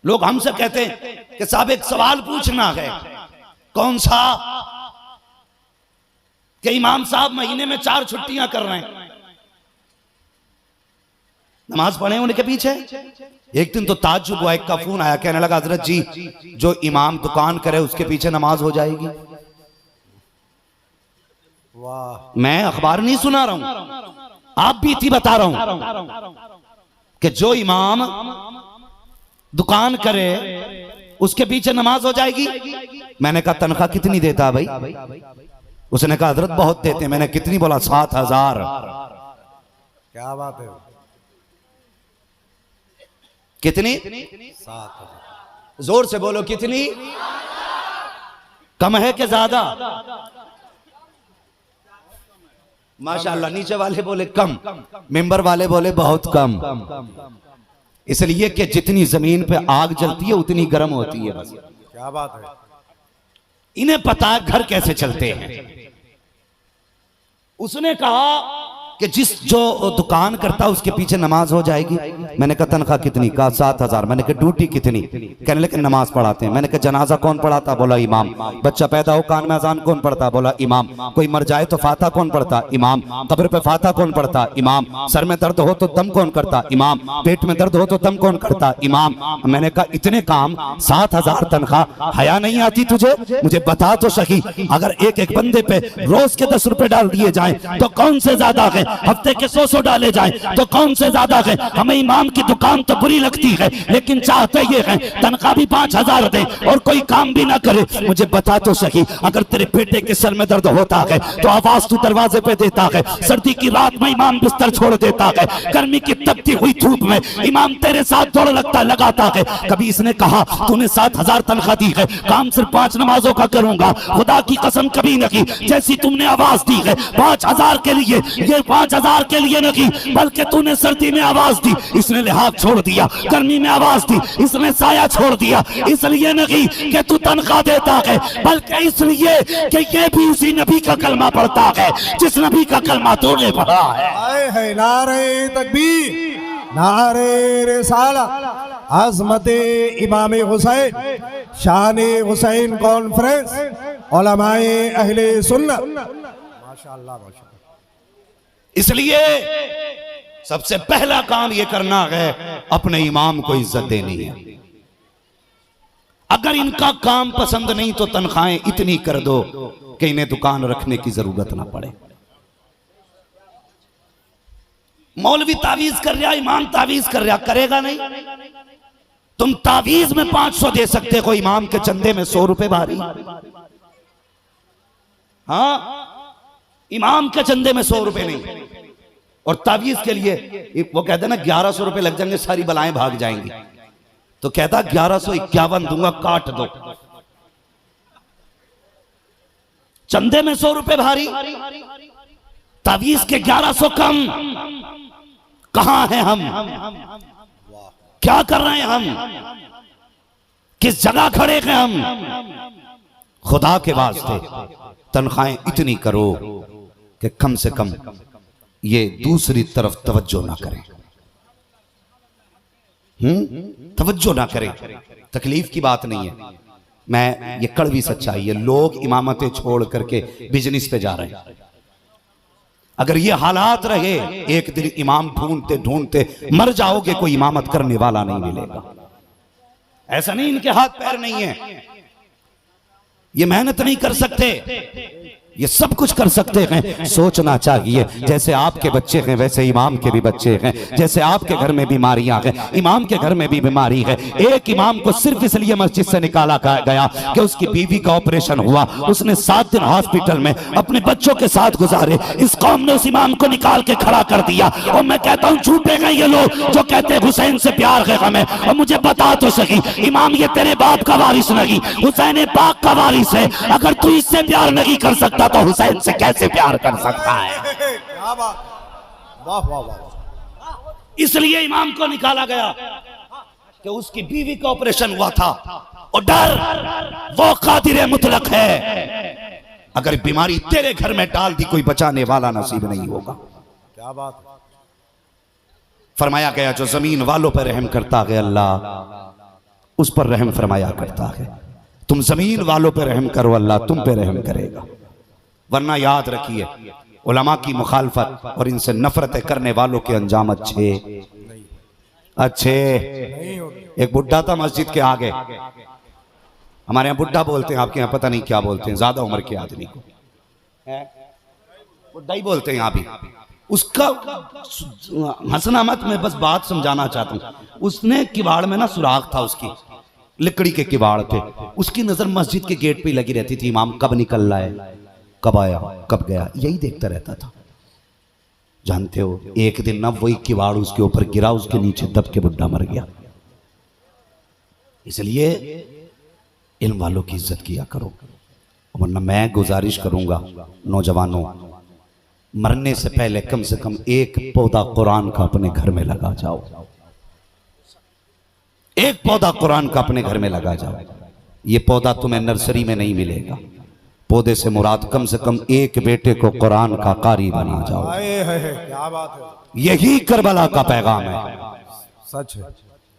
लोग हमसे कहते हैं कि साहब एक सवाल पूछना है। कौन सा? कि इमाम साहब महीने में 4 छुट्टियां कर रहे हैं, नमाज पढ़े उनके पीछे। एक दिन तो ताज्जुब हुआ, एक का फोन आया, कहने लगा हजरत जी जो इमाम दुकान करे उसके पीछे नमाज हो जाएगी। वाह, मैं अखबार नहीं सुना रहा हूं, आप भी थी बता रहा हूं कि जो इमाम दुकान करे उसके पीछे नमाज हो जाएगी। मैंने कहा तनख्वाह कितनी देता भाई? उसने कहा हजरत बहुत देते हैं। मैंने कितनी? बोला 7,000। क्या बात है? कितनी? 7,000। जोर से बोलो, कितनी? कम है कि ज्यादा? माशाअल्लाह, नीचे वाले बोले कम, मेंबर वाले बोले बहुत कम। इसलिए कि जितनी जमीन पे आग जलती है उतनी गर्म होती है। बस क्या बात है? इन्हें पता है घर कैसे चलते हैं। उसने कहा कि जिस जो दुकान करता उसके पीछे नमाज हो जाएगी। मैंने कहा तनख्वाह कितनी? कहा 7,000। मैंने कहा ड्यूटी कितनी? कहने लगे नमाज पढ़ाते हैं। मैंने कहा जनाजा कौन पढ़ाता? बोला इमाम। बच्चा पैदा हो कान में अजान कौन पढ़ता? बोला इमाम। कोई मर जाए तो फाता कौन पढ़ता? इमाम। कब्र पे फाता कौन पढ़ता? इमाम। सर में दर्द हो तो दम कौन करता? इमाम। पेट में दर्द हो तो दम कौन करता? इमाम। मैंने कहा इतने काम, 7,000 तनख्वाह, हया नहीं आती तुझे? मुझे बता तो सही, अगर एक एक बंदे पे रोज के 10 रुपए डाल दिए जाए तो कौन से ज्यादा है? हफ्ते के 100 डाले जाए तो कौन से ज्यादा है? हमें इमाम की दुकान तो बुरी लगती है, लेकिन चाहते ये हैं तनख्वाह भी 5,000 दे और कोई काम भी ना करे। मुझे बता तो सही, अगर तेरे बेटे के सर में दर्द होता है तो आवाज तू दरवाजे पे देता है, सर्दी की रात में इमाम बिस्तर छोड़ देता है, गर्मी की तपती हुई धूप में इमाम तेरे साथ दौड़ लगाता है। कभी इसने कहा तूने 7,000 तनख्वाह दी है, काम सिर्फ 5 नमाजों का करूंगा, खुदा की कसम कभी नहीं। जैसी तुमने आवाज दी है 5,000 के लिए, ये 5,000 के लिए नहीं, बल्कि तूने सर्दी में आवाज दी, इसने लिहाज छोड़ दिया, गर्मी में आवाज दी, इसने साया छोड़ दिया। इसलिए नहीं कि तू तनख्वाह देता है, बल्कि इसलिए कि ये भी उसी नबी का कलमा पढ़ता है जिस नबी का कलमा तूने पढ़ा है। नारे तकबीर, नारे रिसालत, अज़मते इमाम हुसैन, शान हुसैन कॉन्फ्रेंस, उलमाए अहले सुन्नत। माशाअल्लाह माशाअल्लाह। इसलिए सबसे पहला काम यह करना है अपने इमाम को इज्जत देनी है। अगर इनका काम पसंद नहीं तो तनख्वाहें इतनी कर दो कि इन्हें दुकान रखने की जरूरत ना पड़े। मौलवी तावीज कर रहा, इमाम तावीज कर रहा, करेगा नहीं। तुम तावीज में 500 दे सकते हो, इमाम के चंदे में 100 रुपए भारी। हाँ, इमाम के चंदे में 100 रुपए नहीं। और तावीज के लिए वो कहते ना 1,100 रुपए लग जाएंगे, सारी बलाएं भाग जाएंगी। तो कहता 1,151 दूंगा, काट दो। चंदे में 100 रुपए भारी, तावीज के 1,100 कम। कहां हैं हम? क्या कर रहे हैं हम? किस जगह खड़े हैं हम? खुदा के वास्ते तनख्वाहें इतनी करो कि कम से कम ये दूसरी तरफ तवज्जो ना करें। तवज्जो ना करें। तकलीफ की बात नहीं है, मैं ये कड़वी सच्चाई है। लोग इमामतें छोड़ करके बिजनेस पे जा रहे हैं। अगर ये हालात रहे, एक दिन इमाम ढूंढते ढूंढते मर जाओगे, कोई इमामत करने वाला नहीं मिलेगा। ऐसा नहीं इनके हाथ पैर नहीं है, ये मेहनत नहीं कर सकते, ये सब कुछ कर सकते हैं। सोचना चाहिए जैसे आपके बच्चे हैं वैसे इमाम के भी बच्चे हैं, जैसे आपके घर में बीमारियां हैं इमाम के घर में भी बीमारी है। एक इमाम को सिर्फ इसलिए मस्जिद से निकाला गया कि उसकी बीवी का ऑपरेशन हुआ, उसने 7 दिन हॉस्पिटल में अपने बच्चों के साथ गुजारे, इस कौम ने उस इमाम को निकाल के खड़ा कर दिया। और मैं कहता हूँ झूठे हैं ये लोग जो कहते हैं हुसैन से प्यार है हमें। और मुझे बता तो सही, इमाम ये तेरे बाप का वारिस नहीं, हुसैन पाक का वारिस है। अगर तू इससे प्यार नहीं कर सकता तो हुसैन से कैसे प्यार कर सकता है? वाह वाह वाह। इसलिए इमाम को निकाला गया कि उसकी बीवी का ऑपरेशन हुआ था। और डर वो कादिर मुतलक है, अगर बीमारी तेरे घर में डाल दी कोई बचाने वाला नसीब नहीं होगा। क्या बात। फरमाया गया जो जमीन वालों पर रहम करता है अल्लाह उस पर रहम फरमाया करता है। तुम जमीन वालों पर रहम करो, अल्लाह तुम पे रहम करेगा। वरना याद रखिए, उलमा की मुखालफत और इनसे नफरत करने वालों के अंजाम अच्छे अच्छे। एक बुढ़ा था मस्जिद के आगे, हमारे यहाँ बुढ़ा बोलते हैं, आपके यहाँ पता नहीं क्या बोलते हैं, ज्यादा उम्र के आदमी को बुढ़ा ही बोलते हैं यहाँ भी। उसका हंसना मत, मैं बस बात समझाना चाहता हूँ। उसने किवाड़ में ना सुराख था, उसकी लकड़ी के किवाड़ थे। उसकी नजर मस्जिद के गेट पे ही लगी रहती थी, इमाम कब निकल रहा है, कब आया, कब गया, यही देखता रहता था। जानते हो, एक दिन ना वही किवाड़ उसके ऊपर गिरा, उसके नीचे दब के बुढ़ा मर गया। इसलिए इल्म वालों की इज्जत किया करो। वरना मैं गुजारिश करूंगा, नौजवानों, मरने से पहले कम से कम एक पौधा कुरान का अपने घर में लगा जाओ। एक पौधा कुरान का अपने घर में लगा जाओ। ये पौधा तुम्हें नर्सरी में नहीं मिलेगा। पौधे से मुराद कम से कम एक बेटे को कुरान का कारी बना जाओ। क्या बात है, यही करबला का पैगाम है। सच है।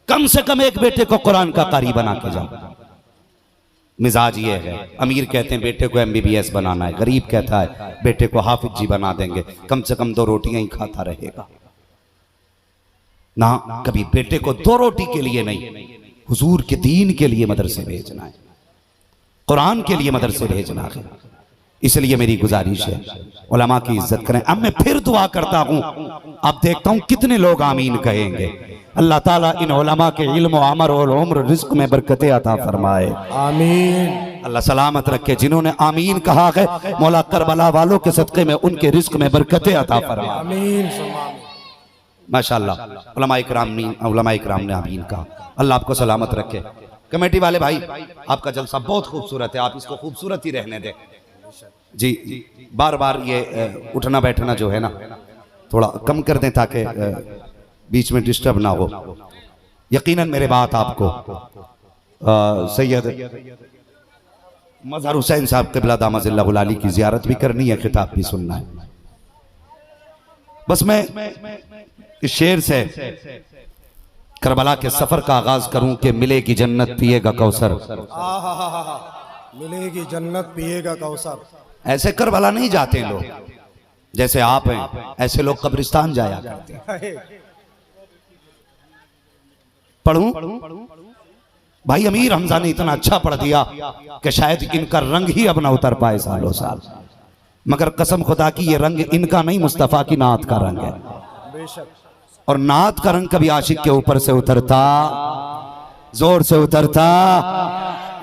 कम से कम एक बेटे को कुरान का कारी बना के जाओ। मिजाज ये है, अमीर कहते हैं बेटे को MBBS बनाना है, गरीब कहता है बेटे को हाफिज जी बना देंगे, कम से कम 2 रोटियां ही खाता रहेगा। ना, कभी बेटे को 2 रोटी के लिए नहीं, हुजूर के दीन के लिए मदरसे भेजना है, कुरान के लिए मदरसे भेजना है। इसलिए मेरी गुजारिश है, उलमा की इज्जत करें। अब मैं फिर दुआ करता हूं, अब देखता हूं कितने लोग आमीन कहेंगे। अल्लाह ताला इन उलमा के इल्म और अमल और उम्र रिस्क में बरकतें अता फरमाए, आमीन। अल्लाह सलामत रखे। जिन्होंने आमीन कहा है, मौला करबला वालों के सदक़े में उनके रिस्क में बरकतें अता फरमाए, आमीन। माशाअल्लाह। उलमा इकराम ने आमीन कहा। अल्लाह आपको सलामत रखे। कमेटी वाले भाई, आपका जलसा बहुत खूबसूरत है, आप इसको खूबसूरत ही रहने दें जी। बार बार ये उठना बैठना जो है ना, थोड़ा कम कर दें ताकि बीच में डिस्टर्ब ना हो। यकीनन मेरे बात आपको सैयद मजहर हुसैन साहब क़िबला दामजिल्लाहुल आली की ज़ियारत भी करनी है, खिताब भी सुनना है। बस मैं इस शेर से करबला के सफर का आगाज करूं कि मिलेगी जन्नत पिएगा कौसर। मिलेगी जन्नत पिएगा कौसर। ऐसे करबला नहीं जाते लोग, जैसे आप हैं ऐसे लोग कब्रिस्तान जाया करते हैं। पढ़ूं भाई, अमीर हमजा ने इतना अच्छा पढ़ दिया कि शायद इनका रंग ही अब ना उतर पाए सालों साल, मगर कसम खुदा की ये रंग इनका नहीं, मुस्तफा की नात का रंग है। बेशक। और नात का रंग कभी आशिक के ऊपर से उतरता, जोर से उतरता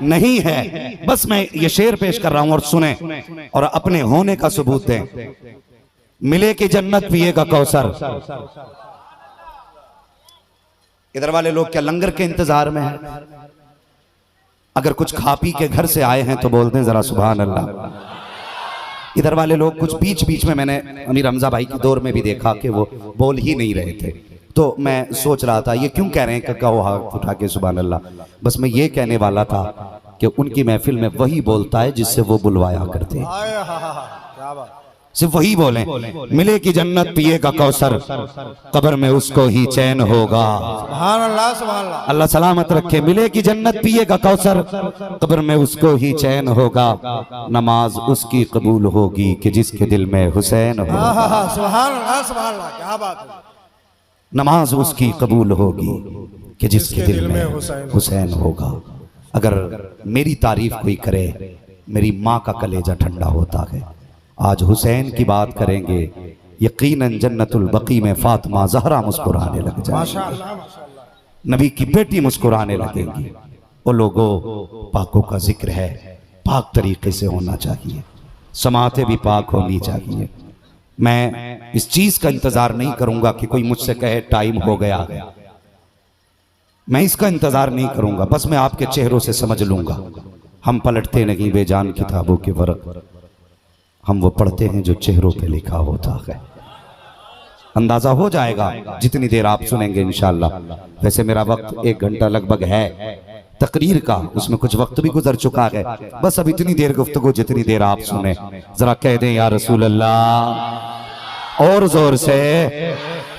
नहीं है। बस मैं ये शेर पेश कर रहा हूं और सुने और अपने होने का सबूत दें। मिले की जन्नत पिएगा कौसर। इधर वाले लोग क्या लंगर के इंतजार में हैं? अगर कुछ खा पी के घर से आए हैं तो बोल दें जरा सुभान अल्लाह। इधर वाले लोग कुछ बीच बीच में, मैंने अमीर हमजा भाई के दौर में भी देखा कि वो बोल ही नहीं रहे थे, तो मैं सोच रहा था ये क्यों कह रहे हैं कि कहो हाथ उठा के सुभान अल्लाह। बस मैं ये कहने वाला था कि उनकी महफिल में वही बोलता है जिससे वो बुलवाया करते हैं, क्या बात। सिर्फ वही बोले। मिले की जन्नत पिएगा कौसर, कब्र में उसको ही चैन होगा। सुभान अल्लाह, सुभान अल्लाह। अल्लाह सलामत रखे। मिले की जन्नत पिएगा कौसर, कब्र में उसको ही चैन होगा। नमाज उसकी कबूल होगी कि जिसके दिल में हुसैन हो। सुभान अल्लाह, सुभान अल्लाह, क्या बात है। नमाज उसकी कबूल होगी कि जिसके दिल में हुसैन होगा। अगर मेरी तारीफ कोई करे, मेरी माँ का कलेजा ठंडा होता है। आज हुसैन की बात करेंगे, यकीनन जन्नतुल बकी में फातिमा ज़हरा मुस्कुराने लग जाएगी, नबी की बेटी मुस्कुराने लगेगी। वो लोगों, पाकों का जिक्र है, पाक तरीके से होना चाहिए, समातें भी पाक होनी चाहिए। मैं इस चीज का इंतजार नहीं करूंगा कि कोई मुझसे कहे टाइम हो गया, मैं इसका इंतजार नहीं करूंगा। बस मैं आपके चेहरों से समझ लूंगा। हम पलटते नहीं बेजान किताबों के वर्क, हम वो पढ़ते हैं जो चेहरों पे लिखा होता है। अंदाजा हो जाएगा जितनी देर आप सुनेंगे इंशाअल्लाह। वैसे मेरा वक्त 1 घंटा लगभग है तकरीर का, उसमें कुछ वक्त भी गुजर चुका है। बस अब इतनी देर गुफ्तगू जितनी देर आप सुने, जरा कह दें या रसूल अल्लाह और जोर से।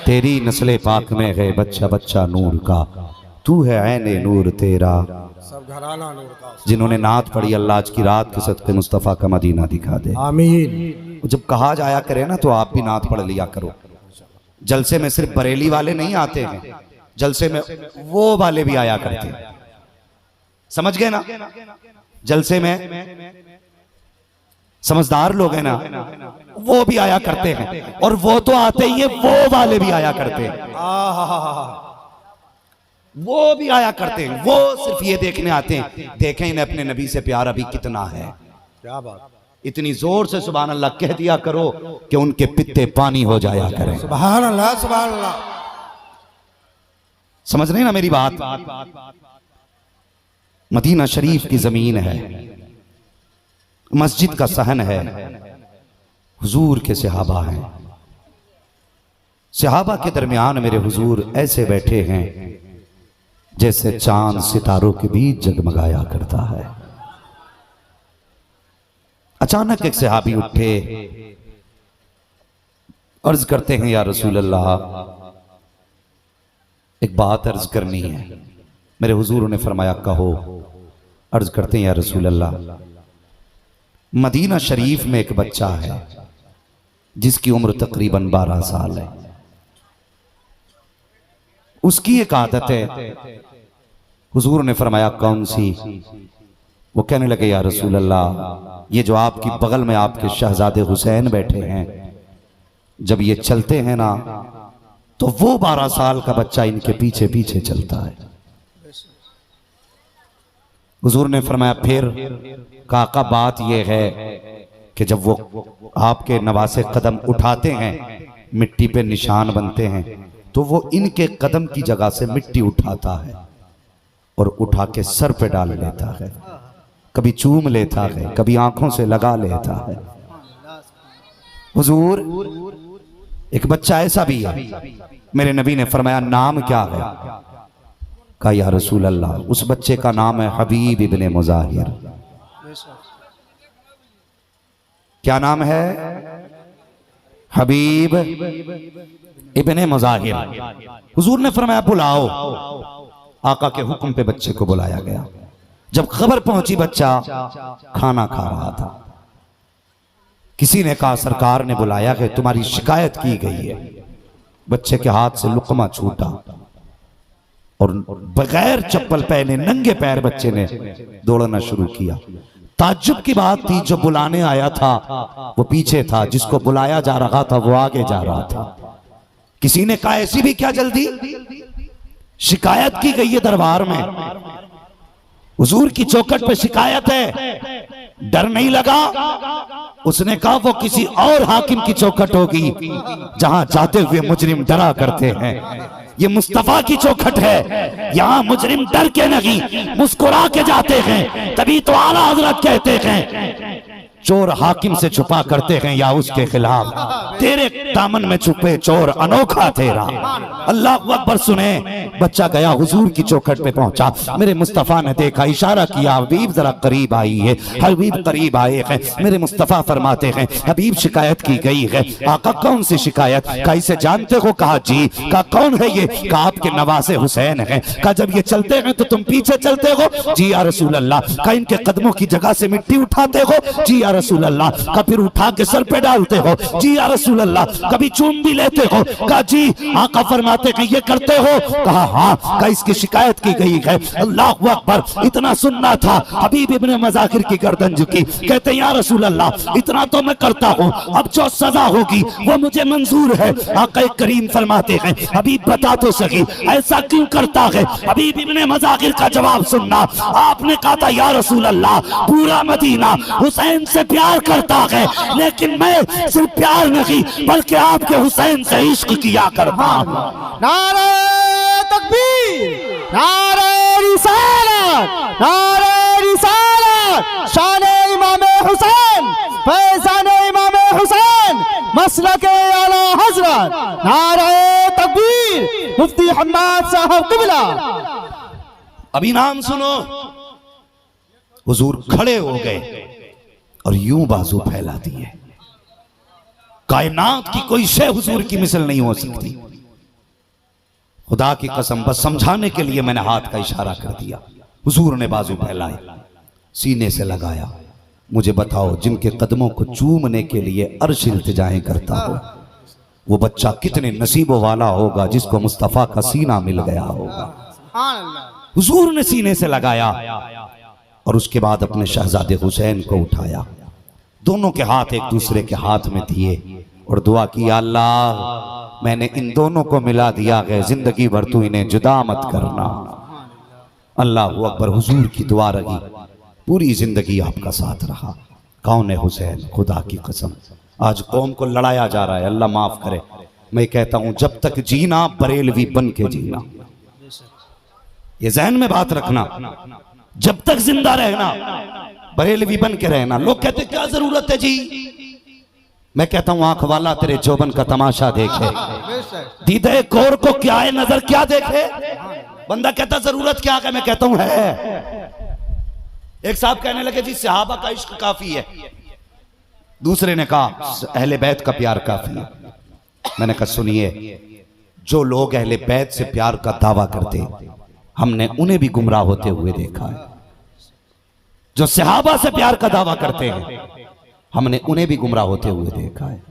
तेरी नस्ले पाक में है बच्चा बच्चा नूर का, तू है ऐने नूर तेरा। सब घराना नूर का। जिन्होंने नात पढ़ी अल्लाह आज की रात के सदक़े मुस्तफ़ा का मदीना दिखा दे। आमीन। जब कहा जाया करे ना तो आप भी नात पढ़ लिया करो। जलसे में सिर्फ बरेली वाले नहीं आते हैं, जलसे में वो वाले भी आया करते हैं, समझ गए ना। जलसे में समझदार लोग हैं ना, वो भी आया करते हैं, और वो तो आते ही है, वो वाले भी आया करते हैं, वो भी आया करते हैं। वो सिर्फ ये देखने आते हैं, देखें इन्हें अपने नबी से प्यार अभी कितना है। क्या बात। इतनी जोर से सुभान अल्लाह कह दिया करो कि उनके पित्ते पानी हो जाया करें। सुभान अल्लाह सुभान अल्लाह। समझ रहे ना मेरी बात। मदीना शरीफ की जमीन है, मस्जिद का सहन है, हुजूर के सहाबा हैं। सहाबा के दरमियान मेरे हुजूर ऐसे बैठे हैं जैसे चांद सितारों के बीच जगमगाया करता है। अचानक एक सहाबी उठे, अर्ज करते हैं या रसूल अल्लाह, एक बात अर्ज करनी है। मेरे हुजूर ने फरमाया कहो। अर्ज करते हैं या रसूल अल्लाह, मदीना शरीफ में एक बच्चा है जिसकी उम्र तकरीबन 12 साल है। उसकी एक आदत है। हुजूर ने फरमाया कौन सी? वो कहने लगे या रसूल अल्लाह, ये जो आपकी बगल में आपके शहजादे हुसैन बैठे हैं, जब ये चलते हैं ना तो वो 12 साल का बच्चा इनके पीछे पीछे चलता है। हुजूर ने फरमाया फिर? काका बात ये है कि जब वो आपके नवासे कदम उठाते हैं, मिट्टी पे निशान बनते हैं, तो वो इनके कदम की जगह से मिट्टी उठाता है और उठा के सर पे डाल लेता है, कभी चूम लेता है, कभी आंखों से लगा लेता है। हुजूर एक बच्चा ऐसा भी है। मेरे नबी ने फरमाया नाम क्या है? कहा या रसूल अल्लाह, उस बच्चे का नाम है हबीब इब्ने मुज़ाहिर। क्या नाम है? हबीब इब्ने मुज़ाहिर। हुजूर ने फरमाया बुलाओ। आका के हुक्म पे बच्चे को बुलाया गया। जब खबर पहुंची बच्चा खाना खा रहा था, किसी ने कहा सरकार ने बुलाया है, तुम्हारी शिकायत की गई है। बच्चे के हाथ से लुकमा छूटा और बगैर चप्पल पहने नंगे पैर बच्चे ने दौड़ना शुरू किया। ताज्जुब की बात थी, जो बुलाने आया था वो पीछे था, जिसको बुलाया जा रहा था वो आगे जा रहा था। किसी ने कहा ऐसी भी क्या जल्दी, शिकायत की गई है दरबार में, हुजूर की चौखट पे शिकायत है, डर नहीं लगा? उसने कहा वो किसी और हाकिम की चौखट होगी जहां जाते हुए मुजरिम डरा करते हैं। ये मुस्तफा की चौखट है, यहाँ मुजरिम डर के नहीं मुस्कुरा के जाते हैं। तभी तो आला हजरत कहते हैं चोर हाकिम से छुपा करते हैं या उसके खिलाफ, तेरे दामन में छुपे चोर अनोखा तेरा। अल्लाह अकबर सुने। बच्चा गया हुजूर की चौखट पे पहुंचा। मेरे मुस्तफा ने देखा, इशारा किया हबीब जरा करीब आई है। हबीब करीब आए हैं। मेरे मुस्तफा फरमाते हैं हबीब शिकायत की गई है। आका कौन सी शिकायत? कहा इसे जानते हो? कहा जी। कहा कौन है ये? कहा आपके नवासे हुसैन है। कहा जब ये चलते हैं तो तुम पीछे चलते हो? जी या रसूल अल्लाह। कहा इनके कदमों की जगह से मिट्टी उठाते हो? जी या रसूल अल्लाह। का फिर उठा के सर पे डालते हो? जी या रसूल अल्लाह। कभी चूम भी लेते हो? कहा जी। आका फरमाते हैं ये करते हो? कहा हाँ। का इसकी शिकायत की गई है। अल्लाह अकबर। इतना सुनना था। हबीब इब्ने मुज़ाहिर की गर्दन झुकी। कहते या रसूल अल्लाह इतना तो मैं करता हूँ, अब जो सजा होगी वो मुझे मंजूर है। आका करीम फरमाते हैं हबीब बता तो सही ऐसा क्यों करता है? हबीब इब्ने मुज़ाहिर का जवाब सुनना। आपने कहा था या रसूल अल्लाह पूरा मदीना हुसैन से प्यार करता है, लेकिन मैं सिर्फ प्यार नहीं बल्कि आपके हुसैन से इश्क किया करता हूं। नारे तकबीर, नारे रिसालत, नारे रिसालत, शाने इमामे हुसैन, फैज़ाने इमामे हुसैन, मसलके आला हजरत, नारे तकबीर, मुफ्ती हम्माद साहब क़िबला। अभी नाम सुनो। हुजूर खड़े हो गए और यूं बाजू फैला दिए। कायनात की कोई शय हुजूर की मिसल नहीं हो सकती। खुदा की कसम, बस समझाने के लिए मैंने हाथ का इशारा कर दिया। हुजूर ने बाजू फैलाए, सीने से लगाया। मुझे बताओ, जिनके कदमों को चूमने के लिए अर्श इल्तिजाएं करता हो, वो बच्चा कितने नसीबों वाला होगा जिसको मुस्तफ़ा का सीना मिल गया होगा। हुजूर ने सीने से लगाया और उसके बाद अपने शहजादे हुसैन को उठाया, दोनों के हाथ एक दूसरे के हाथ में दिए और दुआ की, अल्लाह मैंने इन दोनों को मिला दिया है, जिंदगी भर तू इन्हें जुदा मत करना। अल्लाह अकबर। हुजूर की दुआ रही, पूरी जिंदगी आपका साथ रहा। कौन है हुसैन? खुदा की कसम, आज कौम को लड़ाया जा रहा है, अल्लाह माफ करे। मैं कहता हूं, जब तक जीना बरेलवी बन के जीना, ये जहन में बात रखना। जब तक जिंदा रहना बरेलवी बन के रहना। लोग कहते क्या जरूरत है जी, मैं कहता हूं आंख वाला तेरे जोबन का तमाशा देखे, दीदे कौर को क्या है नजर क्या देखे। बंदा कहता जरूरत क्या है, मैं कहता हूं है। एक साहब कहने लगे जी सहाबा का इश्क काफी है, दूसरे ने कहा अहले बैत का प्यार काफी है। मैंने कहा सुनिए, जो लोग अहले बैत से प्यार का दावा करते हमने उन्हें भी गुमराह होते हुए देखा है। जो सहाबा से प्यार का दावा करते हैं हमने उन्हें भी गुमराह होते हुए देखा है।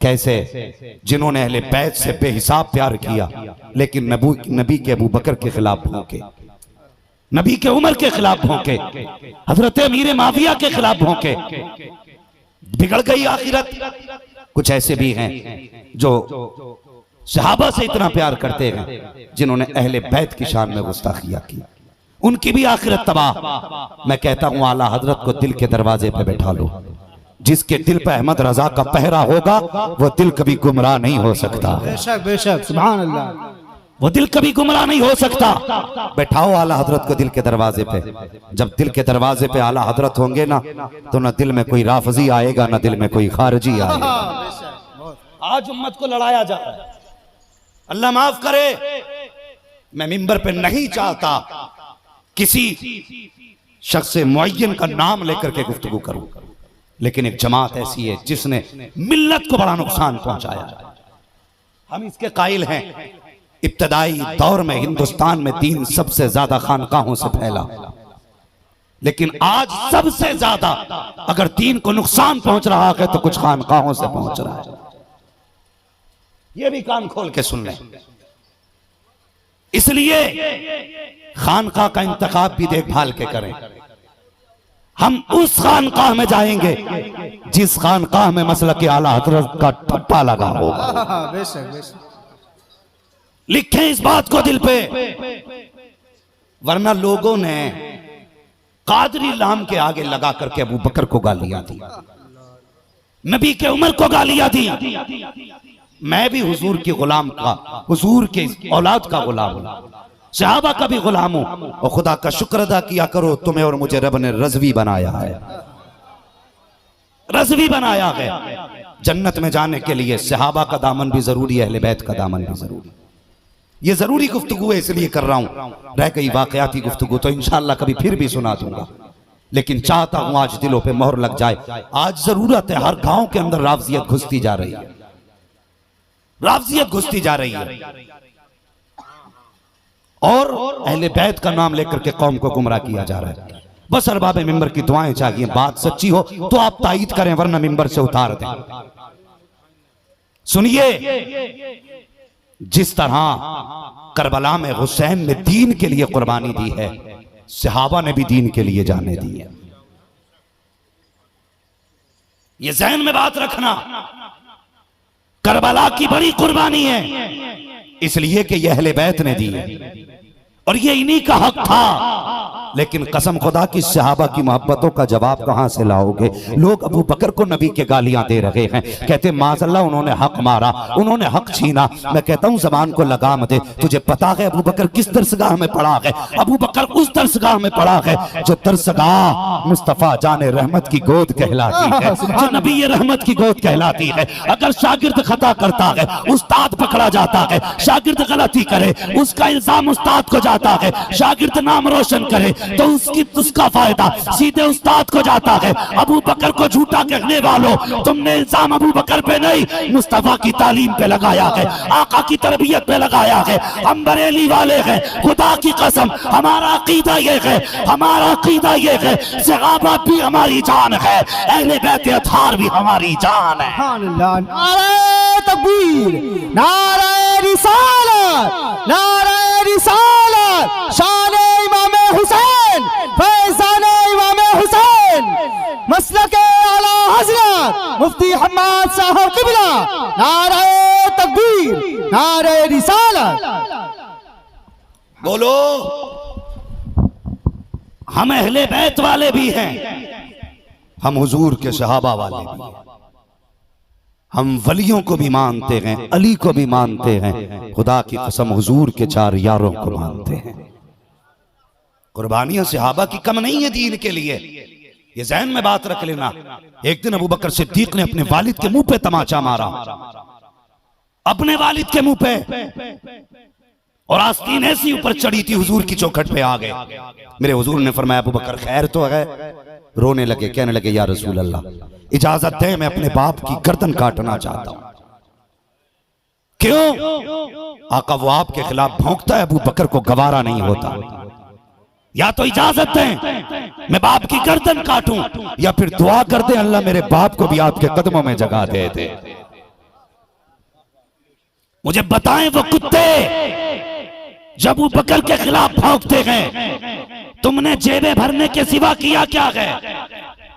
कैसे? जिन्होंने अहले बैत से बेहिसाब प्यार किया लेकिन नबी के अबू बकर के खिलाफ भौंके, नबी के उमर के खिलाफ भौंके, हजरत अमीर माविया के खिलाफ भौंके, बिगड़ गई आखिरत। कुछ ऐसे भी हैं जो सहाबा से इतना प्यार करते हैं जिन्होंने अहले बैत की शान में गुस्ताखियां की, उनकी भी आखिरत तबाह। मैं कहता हूं आला हजरत को दिल के दरवाजे पे बैठा लो। जिसके दिल पे अहमद रजा का पहरा होगा वो दिल कभी गुमराह नहीं हो सकता। बेशक बेशक, सुभान अल्लाह, वो दिल कभी गुमराह नहीं हो सकता। बैठाओ आला हजरत को दिल के दरवाजे पे। जब दिल के दरवाजे पे आला हजरत होंगे ना, तो ना दिल में कोई राफजी आएगा ना दिल में कोई खारजी आएगा। आज उम्मत को लड़ाया जा रहा है, अल्लाह माफ करे। मैं मिंबर पे नहीं चाहता किसी शख्स मुअय्यन का नाम लेकर के गुफ्तगू करूं, लेकिन एक जमात ऐसी है जिसने मिल्लत को बड़ा नुकसान पहुंचाया। हम इसके कायल हैं। इब्तदाई दौर में हिंदुस्तान में दीन सबसे ज्यादा खानकाहों से फैला, लेकिन आज सबसे ज्यादा अगर दीन को नुकसान पहुंच रहा है तो कुछ खानकाहों से पहुंच रहा है। ये भी कान खोल के सुन लें। इसलिए खानकाह का इंतखाब भी देखभाल के करें। हम उस खानकाह में जाएंगे जिस खानकाह में मसलक आला हजरत का ठप्पा लगा होगा। बेशक बेशक, लिखें इस बात को दिल पे, वरना लोगों ने कादरी लाम के आगे लगा करके अबू बकर को गालियां दी, नबी के उमर को गालियां दी। मैं भी हुजूर के गुलाम का, हुजूर के औलाद का गुलाम हूं, सहाबा का भी गुलाम हूं। और खुदा का शुक्र अदा किया करो, तुम्हें और मुझे रब ने रज़वी बनाया है, रज़वी बनाया है। जन्नत में जाने के लिए सहाबा का दामन भी जरूरी है, अहले बैत का दामन भी जरूरी। ये जरूरी गुफ्तगू है इसलिए कर रहा हूं। रह गई वाकयाती गुफ्तगू तो इंशाअल्लाह कभी फिर भी सुना दूंगा, लेकिन चाहता हूं आज दिलों पे मोहर लग जाए। आज जरूरत है, हर गांव के अंदर रावजियत घुसती जा रही है, रावजियत घुसती जा रही है, और अहले बैत का नाम लेकर के कौम को गुमराह किया जा रहा है। बस अरबाब मिंबर की दुआएं चाहिए। बात सच्ची हो तो आप तायीद करें, वरना मिंबर से उतार दें। सुनिए, जिस तरह करबला में हुसैन ने दीन के लिए कुर्बानी दी है, सहाबा ने भी दीन के लिए जाने दी है। ये ज़हन में बात रखना, करबला की बड़ी कुर्बानी है, इसलिए कि यह अहले बैत ने दी है और ये इन्हीं का हक था। लेकिन कसम खुदा की सहाबा की मोहब्बतों का जवाब कहां से लाओगे? लोग अबू बकर को नबी के गालियां दे रहे हैं, कहते माज़अल्लाह उन्होंने हक मारा, उन्होंने हक छीना। मैं कहता हूं ज़बान को लगाम दे। तुझे पता है अबू बकर किस दरसगाह में पड़ा है? अबू बकर उस दरसगाह में पड़ा है जो दरसगाह मुस्तफ़ा जाने रहमत की गोद कहलाती है, जो नबी रहमत की गोद कहलाती है। अगर शागिर्द खता करता है, उस्ताद पकड़ा जाता है। शागिर्द गलती करे, उसका इल्जाम उस्ताद को जाता है। शागिर्द नाम रोशन करे, तो उसका फायदा सीधे उस्ताद को जाता है। अबू बकर को झूठा कहने वालों, तुमने इल्जाम अबू बकर पे नहीं मुस्तफा की तालीम पे लगाया है, आका की तरबियत पे लगाया है। हम बरेली वाले हैं, खुदा की कसम हमारा अकीदा ये है, हमारा अकीदा ये है, सहाबा भी हमारी जान है, अहले बैत अतहार भी हमारी जान है। नारे तकबीर, नारे रिसालत, नारे रिसालत, शान इमाम हुसैन, फैज़ान इमाम हुसैन, मसलके आला हज़रत मुफ्ती हम्माद साहब क़िबला। नारे तकबीर, नारे रिसालत। बोलो, हम अहले बैत वाले भी हैं, हम हुजूर के सहाबा वाले भी हैं, हम वलियों को भी मानते हैं, अली को भी मानते हैं, खुदा की कसम हुजूर के 4 यारों को मानते हैं। कुर्बानियां सहाबा की कम नहीं है दीन के लिए, ये ज़हन में बात रख लेना। एक दिन अबू बकर सिद्दीक ने अपने वालिद के मुंह पे तमाचा मारा, अपने वालिद के मुंह पे, और आस्तीन ऐसी ऊपर चढ़ी थी, हुजूर की चौखट पे आ गए। मेरे हुजूर ने फरमाया अबू बकर खैर तो है? रोने लगे, कहने लगे या रसूल अल्लाह, इजाजत दे, मैं अपने बाप की गर्दन काटना चाहता हूं। क्यों? आका वो आपके खिलाफ भौंकता है, अबू बकर को गवारा नहीं होता। या तो इजाजत दें मैं बाप की गर्दन काटूं, या फिर दुआ कर दे अल्लाह मेरे बाप को भी आपके कदमों में जगह दे दे। मुझे बताएं वो कुत्ते जब अबू बकर के खिलाफ भौंकते हैं, तुमने जेबें भरने के सिवा किया क्या है?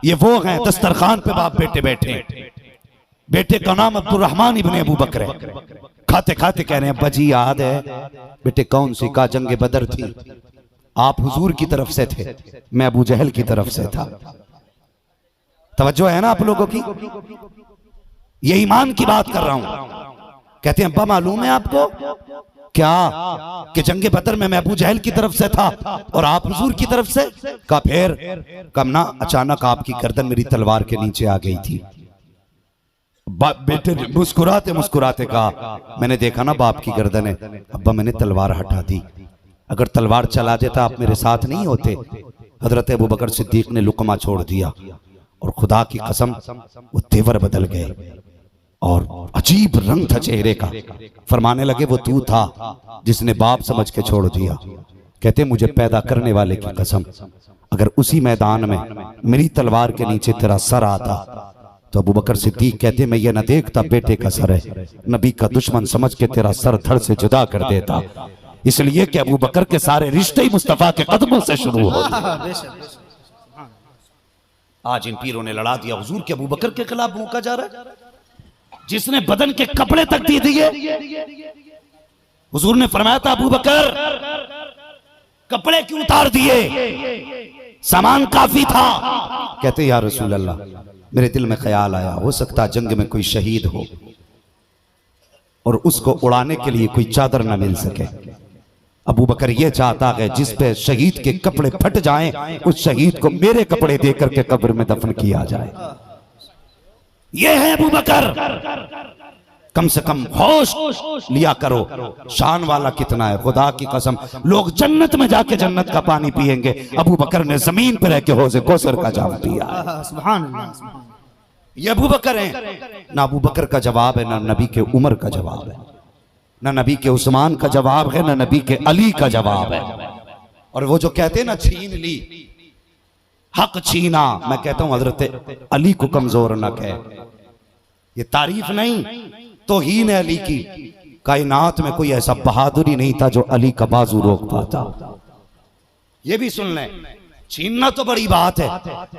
ये वो हैं दस्तरखान पे बाप बेटे बैठे, बेटे का नाम अब्दुर्रहमान इब्ने अबू बकर है, खाते खाते कह रहे हैं अब्बा जी याद है बेटे कौन सी का जंग बदर थी, आप हुजूर की तरफ से थे, मैं अबू जहल की तरफ से था। तवज्जो है ना आप लोगों की? ये ईमान की बात कर रहा हूं। कहते हैं अब्बा मालूम है आपको क्या कि जंग बदर में मैं अबू जहल की तरफ से था और आप हुजूर की तरफ से? का फिर कम ना, अचानक आपकी गर्दन मेरी तलवार के नीचे आ गई थी। बेटे मुस्कुराते मुस्कुराते कहा मैंने देखा ना बाप की गर्दन है, अब्बा मैंने तलवार हटा दी, अगर तलवार चला देता आप मेरे साथ नहीं होते। हजरत अबू बकर सिद्दीक ने लुकमा छोड़ दिया और खुदा की कसम वो तेवर बदल गए और अजीब रंग था चेहरे का। फरमाने लगे वो तू था जिसने बाप समझ के छोड़ दिया। कहते मुझे पैदा करने वाले की कसम, अगर उसी मैदान में मेरी तलवार के नीचे तेरा सर आता तो अबू बकर सिद्दीक कहते मैं ये न देखता बेटे का सर है, नबी का दुश्मन समझ के तेरा सर धड़ से जुदा कर देता, इसलिए कि अबू बकर के सारे रिश्ते ही मुस्तफा के कदमों से शुरू होते। आज इन पीरों ने लड़ा दिया हुजूर के अबू बकर के खिलाफ भूखा जा रहा है, जिसने बदन के कपड़े तक दे दिए। हुजूर ने फरमाया था अबू बकर कपड़े क्यों उतार दिए, सामान काफी था। कहते या रसूल अल्लाह मेरे दिल में ख्याल आया हो सकता जंग में कोई शहीद हो और उसको उड़ाने के लिए कोई चादर ना मिल सके। अबू बकर ये चाहता है जिस पे शहीद के कपड़े फट जाएं उस शहीद को मेरे कपड़े देकर के कब्र में दफन किया जाए। ये है अबू बकर, कम से कम होश लिया करो, शान वाला कितना है। खुदा की कसम लोग जन्नत में जाके जन्नत का पानी पिएंगे, अबू बकर ने जमीन पर रह के हौज़े कौसर का जाम पिया। सुभान अल्लाह। ये अबू बकर है, ना अबू बकर का जवाब है, ना नबी के उमर का जवाब है, ना नबी के उस्मान का जवाब है, ना नबी के अली का जवाब है। और वो जो कहते हैं ना छीन ली, हक छीना, मैं कहता हूं हजरत अली को कमजोर न कहे, ये तारीफ नहीं तौहीन है अली की। कायनात में कोई ऐसा बहादुरी नहीं था जो अली का बाजू रोक पाता। ये भी सुन लें, छीनना तो बड़ी बात है,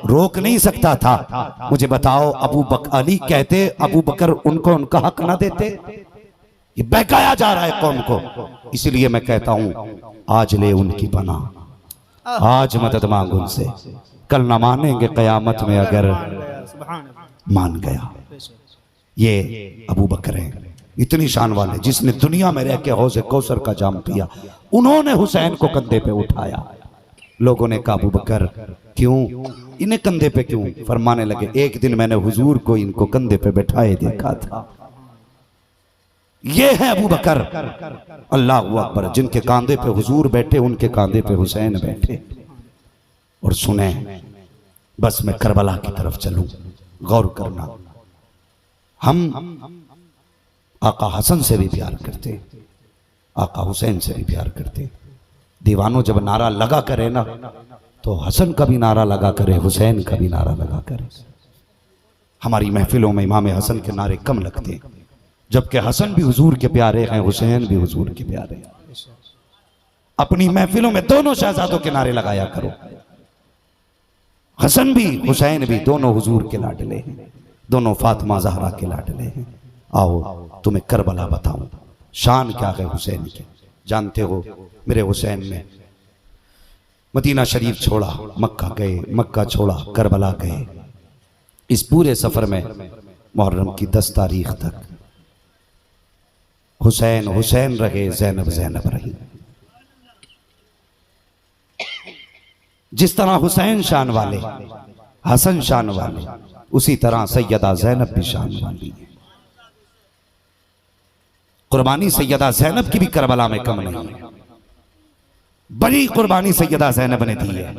रोक नहीं सकता था। मुझे बताओ अली कहते अबू बकर उनको उनका हक ना देते? ये बहकाया जा रहा है कौम को। इसलिए मैं कहता हूं आज ले उनकी पनाह, आज मदद मांग उनसे, कल ना मानेंगे कयामत में अगर मान गया। ये अबू बकर है, इतनी शान वाले जिसने दुनिया में रह के हौज़े कौसर का जाम पिया। उन्होंने हुसैन को कंधे पे उठाया। लोगों ने कहा अबू बकर क्यों, इन्हें कंधे पे क्यों? फरमाने लगे एक दिन मैंने हुजूर को इनको कंधे पे बैठाए देखा था। ये है अबू बकर, अल्लाह हू अकबर, जिनके कांधे पे हुजूर बैठे उनके कांधे पे हुसैन बैठे। और सुने, बस मैं करबला की तरफ चलूं, गौर करना। हम आका हसन से भी प्यार करते, आका हुसैन से भी प्यार करते। दीवानों जब नारा लगा करे ना, तो हसन का भी नारा लगा करे, हुसैन का भी नारा लगा करे। हमारी महफिलों में इमाम हसन के नारे कम लगते, जबकि हसन भी हुजूर के प्यारे हैं, हुसैन भी हुजूर के प्यारे हैं। अपनी महफिलों में दोनों शहजादों के नारे लगाया करो। हसन भी हुसैन भी दोनों हुजूर के लाडले हैं, दोनों फातिमा ज़हरा के लाडले हैं। आओ तुम्हें करबला बताऊं, शान क्या है हुसैन की। जानते हो मेरे हुसैन ने मदीना शरीफ छोड़ा, मक्का गए, मक्का छोड़ा, करबला गए। इस पूरे सफर में मुहर्रम की 10 तारीख तक हुसैन हुसैन रहे, ज़ैनब ज़ैनब रही। जिस तरह हुसैन शान वाले, हसन शान वाले, उसी तरह सैयदा ज़ैनब भी शान वाली है। कुर्बानी सैयदा ज़ैनब की भी करबला में कम नहीं है। बड़ी कुर्बानी सैयदा ज़ैनब ने दी है।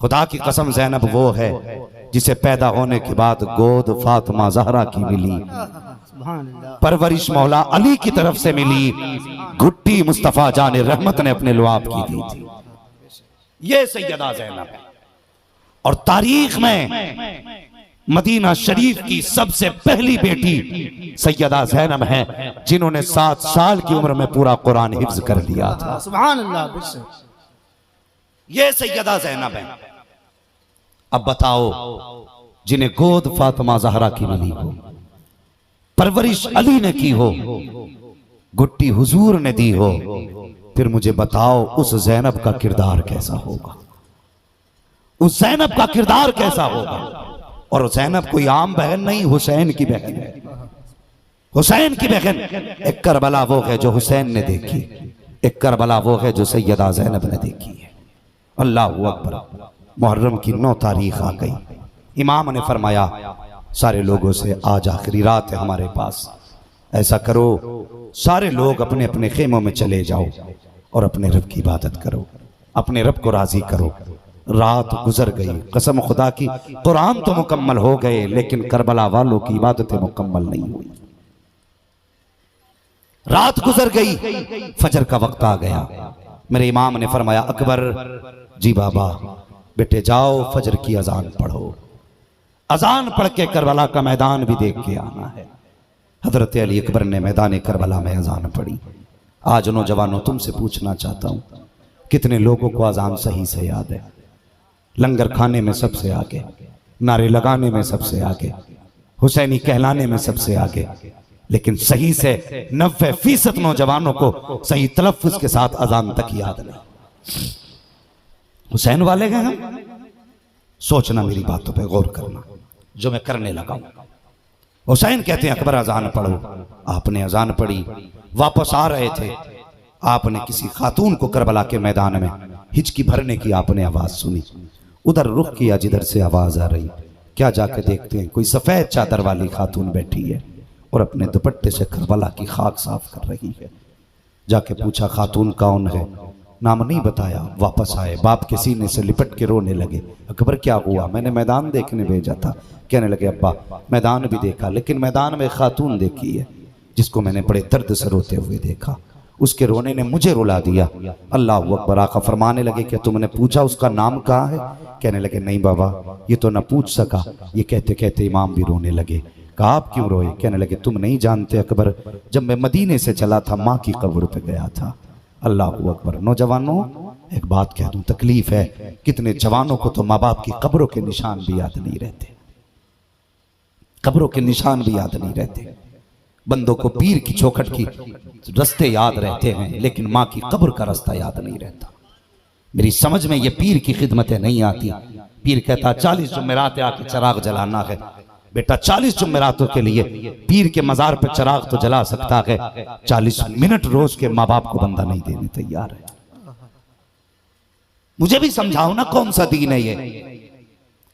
खुदा की कसम, ज़ैनब वो है जिसे पैदा होने के बाद गोद फातिमा ज़हरा की मिली, परवरिश मौला अली की तरफ से मिली, घुट्टी मुस्तफ़ा जान रहमत ने अपने लुआब की दी थी। ये सैयदा ज़ैनब है। और तारीख में मदीना शरीफ की सबसे पहली बेटी सैयदा ज़ैनब है, जिन्होंने 7 साल की उम्र में पूरा कुरान हिफ्ज कर लिया था। सुभान अल्लाह। ये सैयदा ज़ैनब है। अब बताओ, जिन्हें गोद फातिमा ज़हरा की मिली हो, परवरिश अली ने की हो, गुट्टी हुजूर ने दी हो, फिर मुझे बताओ उस ज़ैनब का किरदार कैसा होगा, उस ज़ैनब का किरदार कैसा होगा। और ज़ैनब कोई आम बहन नहीं, हुसैन की बहन है, हुसैन की बहन। एक करबला वो है जो हुसैन ने देखी, एक करबला वो है जो सैयदा ज़ैनब ने देखी है। अल्लाह अकबर। मुहर्रम की 9 तारीख आ गई। इमाम ने फरमाया सारे लोगों से, आज आखिरी रात है हमारे पास, ऐसा करो सारे लोग अपने अपने खेमों में चले जाओ और अपने रब की इबादत करो, अपने रब को राजी करो। रात गुजर गई, कसम खुदा की, कुरान तो मुकम्मल हो गए, लेकिन करबला वालों की इबादतें मुकम्मल नहीं हुई। रात गुजर गई, फजर का वक्त आ गया। मेरे इमाम ने फरमाया, अकबर जी बाबा बेटे जाओ फजर की अजान पढ़ो, अजान पढ़ के करबला का मैदान भी देख के आना है। हजरत अली अकबर ने मैदान करबला में अजान पढ़ी। आज नौजवानों तुमसे पूछना चाहता हूं, कितने लोगों को अजान सही से याद है? लंगर खाने में सबसे आगे, नारे लगाने में सबसे आगे, हुसैनी कहलाने में सबसे आगे, लेकिन सही से 90% नौजवानों को सही तलफ्फुज के साथ अजान तक याद नहीं। हुसैन वाले हैं हम। सोचना, मेरी बातों पे गौर करना जो मैं करने लगा हूं। हुसैन कहते हैं अकबर अजान पढ़ो। आपने अजान पढ़ी, वापस आ रहे थे, आपने किसी खातून को करबला के मैदान में हिचकी भरने की आपने आवाज सुनी। उधर रुख किया जिधर से आवाज आ रही। क्या जाके देखते हैं कोई सफेद चादर वाली खातून बैठी है और अपने दुपट्टे से करबला की खाक साफ कर रही है। जाके पूछा खातून कौन है, नाम नहीं बताया। वापस आए, बाप के सीने से लिपट के रोने लगे। अकबर क्या हुआ? मैंने मैदान देखने भेजा था। कहने लगे अब्बा मैदान भी देखा, लेकिन मैदान में खातून देखी है जिसको मैंने बड़े दर्द से रोते हुए देखा, उसके रोने ने मुझे रुला दिया। अल्लाह अकबर। आका फरमाने लगे क्या तुमने पूछा उसका नाम कहाँ है? कहने लगे नहीं बाबा, ये तो न पूछ सका। ये कहते कहते इमाम भी रोने लगे। कहा आप क्यों रोए? कहने लगे तुम नहीं जानते अकबर, जब मैं मदीने से चला था माँ की कब्र पे गया था। अल्लाह अकबर। नौजवानों एक बात कह दूं, तकलीफ है, कितने जवानों को तो माँ बाप की कब्रों के निशान भी याद नहीं रहते, कब्रों के निशान भी याद नहीं रहते। बंदों को पीर की चौखट की रास्ते याद रहते हैं, लेकिन माँ की कब्र का रास्ता याद नहीं रहता। मेरी समझ में ये पीर की खिदमतें नहीं आती। पीर कहता 40 जुमेरात आके चिराग जलाना है। बेटा 40 जुमेरातों के लिए पीर के मजार पर चिराग तो जला सकता है, 40 मिनट रोज के माँ बाप को बंदा नहीं देने तैयार है। मुझे भी समझाओ ना, कौन सा दीन है ये,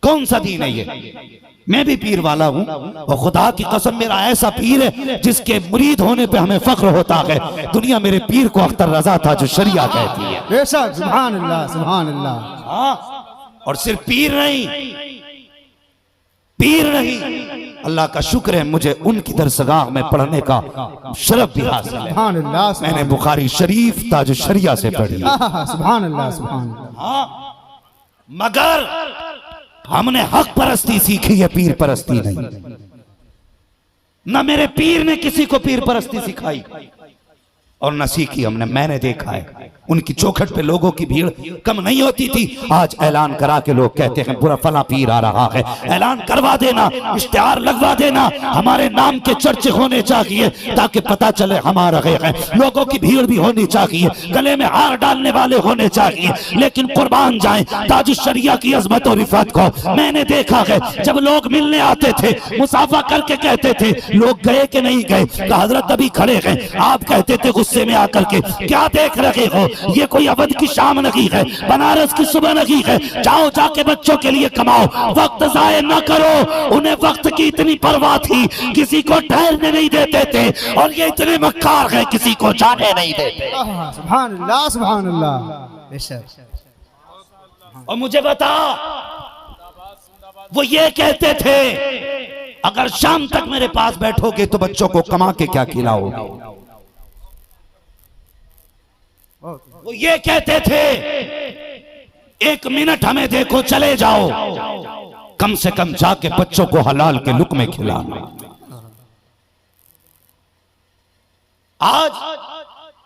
कौन सा दीन है ये? मैं भी पीर वाला हूं और खुदा की कसम मेरा ऐसा पीर है जिसके मुरीद होने पे हमें फख्र होता है। दुनिया मेरे पीर को अख्तर रजा था जो शरिया कहती है। बेशक, सुभान अल्लाह, सुभान अल्लाह। हाँ, और सिर्फ पीर नहीं, पीर नहीं, अल्लाह का शुक्र है मुझे उनकी दरसगाह में पढ़ने का शरफ भी हासिल है। सुभान अल्लाह, सुभान मैंने बुखारी शरीफ ताज शरिया से पढ़ी। अल्लाह, सुभान अल्लाह, सुभान अल्लाह। हाँ, मगर हमने हक परस्ती सीखी है, पीर परस्ती नहीं। न मेरे पीर ने किसी को पीर परस्ती सिखाई और न सीखी हमने। मैंने देखा है उनकी चौखट पे लोगों की भीड़ कम नहीं होती थी। आज ऐलान करा के लोग कहते हैं पूरा फला पीर आ रहा है, ऐलान करवा देना, इश्तिहार लगवा देना, हमारे नाम के चर्चे होने चाहिए ताकि पता चले हम आ रहे हैं। लोगों की भीड़ भी होनी चाहिए, गले में हार डालने वाले होने चाहिए। लेकिन कुर्बान जाएं ताज शरिया की अजमत और रिफत को। मैंने देखा है जब लोग मिलने आते थे, मुसाफा करके कहते थे लोग गए कि नहीं गए, तो हजरत अभी खड़े हैं, आप कहते थे गुस्से में आकर के क्या देख रहे हो, ये कोई अवध की शाम नहीं है, बनारस की सुबह नहीं है, जाओ जाके बच्चों के लिए कमाओ, वक्त जाया न करो। उन्हें वक्त की इतनी परवाह थी, किसी को ठहरने नहीं देते थे, और ये इतने मक्कार हैं किसी को जाने नहीं देते। सुभान अल्लाह, सुभान अल्लाह, बेशक। और मुझे बता, वो ये कहते थे अगर शाम तक मेरे पास बैठोगे तो बच्चों को कमा के क्या खिलाओगे। वो ये कहते थे 1 मिनट हमें देखो चले जाओ, कम से कम जाके बच्चों को हलाल के लुक़मे खिलाना। आज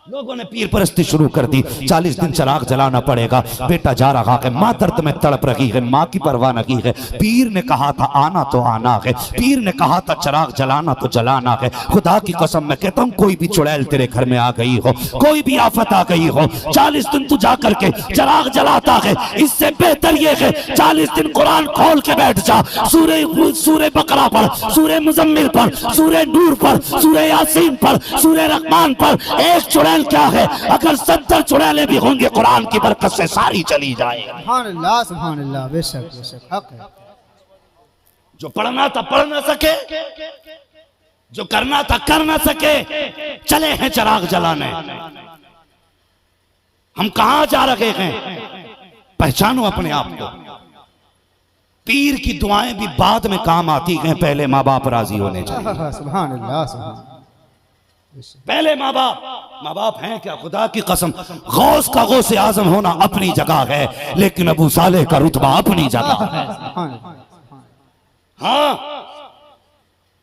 लोगों ने पीर परस्ती शुरू कर दी। 40 दिन चिराग जलाना पड़ेगा, बेटा जा रहा है, माँ दर्द में तड़प रही है, माँ की परवाह नहीं है। पीर ने कहा था आना तो आना है, पीर ने कहा था चिराग जलाना तो जलाना है। खुदा की कसम मैं कहता हूँ कोई भी चुड़ैल तेरे घर में आ गई हो, कोई भी आफत आ गई हो, 40 दिन तू जा करके चिराग जलाता है, इससे बेहतर ये है 40 दिन कुरान खोल के बैठ जा, सूरे बकरा पढ़, सूरे मुजम्मिल पढ़, सूरे नूर पढ़, सूरे यासीन पढ़, सूरे रहमान पढ़। एक चुड़ैल क्या है, अगर 70 चुड़ैलें भी होंगे कुरान की बरकत से सारी चली जाएगी। सुभान अल्लाह, सुभान अल्लाह, बेशक बेशक, हक है। जो पढ़ना था पढ़ ना सके, जो करना था कर ना सके, चले हैं चिराग जलाने। हम कहां जा रहे हैं, पहचानो अपने आप को। पीर की दुआएं भी बाद में काम आती हैं, पहले माँ बाप राजी होने चाहिए। सुभान अल्लाह, सुभान, पहले माँ बाप हैं क्या, खुदा की कसम। गौस का गौसे आजम होना अपनी जगह है, लेकिन अबू सालेह का रुतबा अपनी जगह है। हाँ,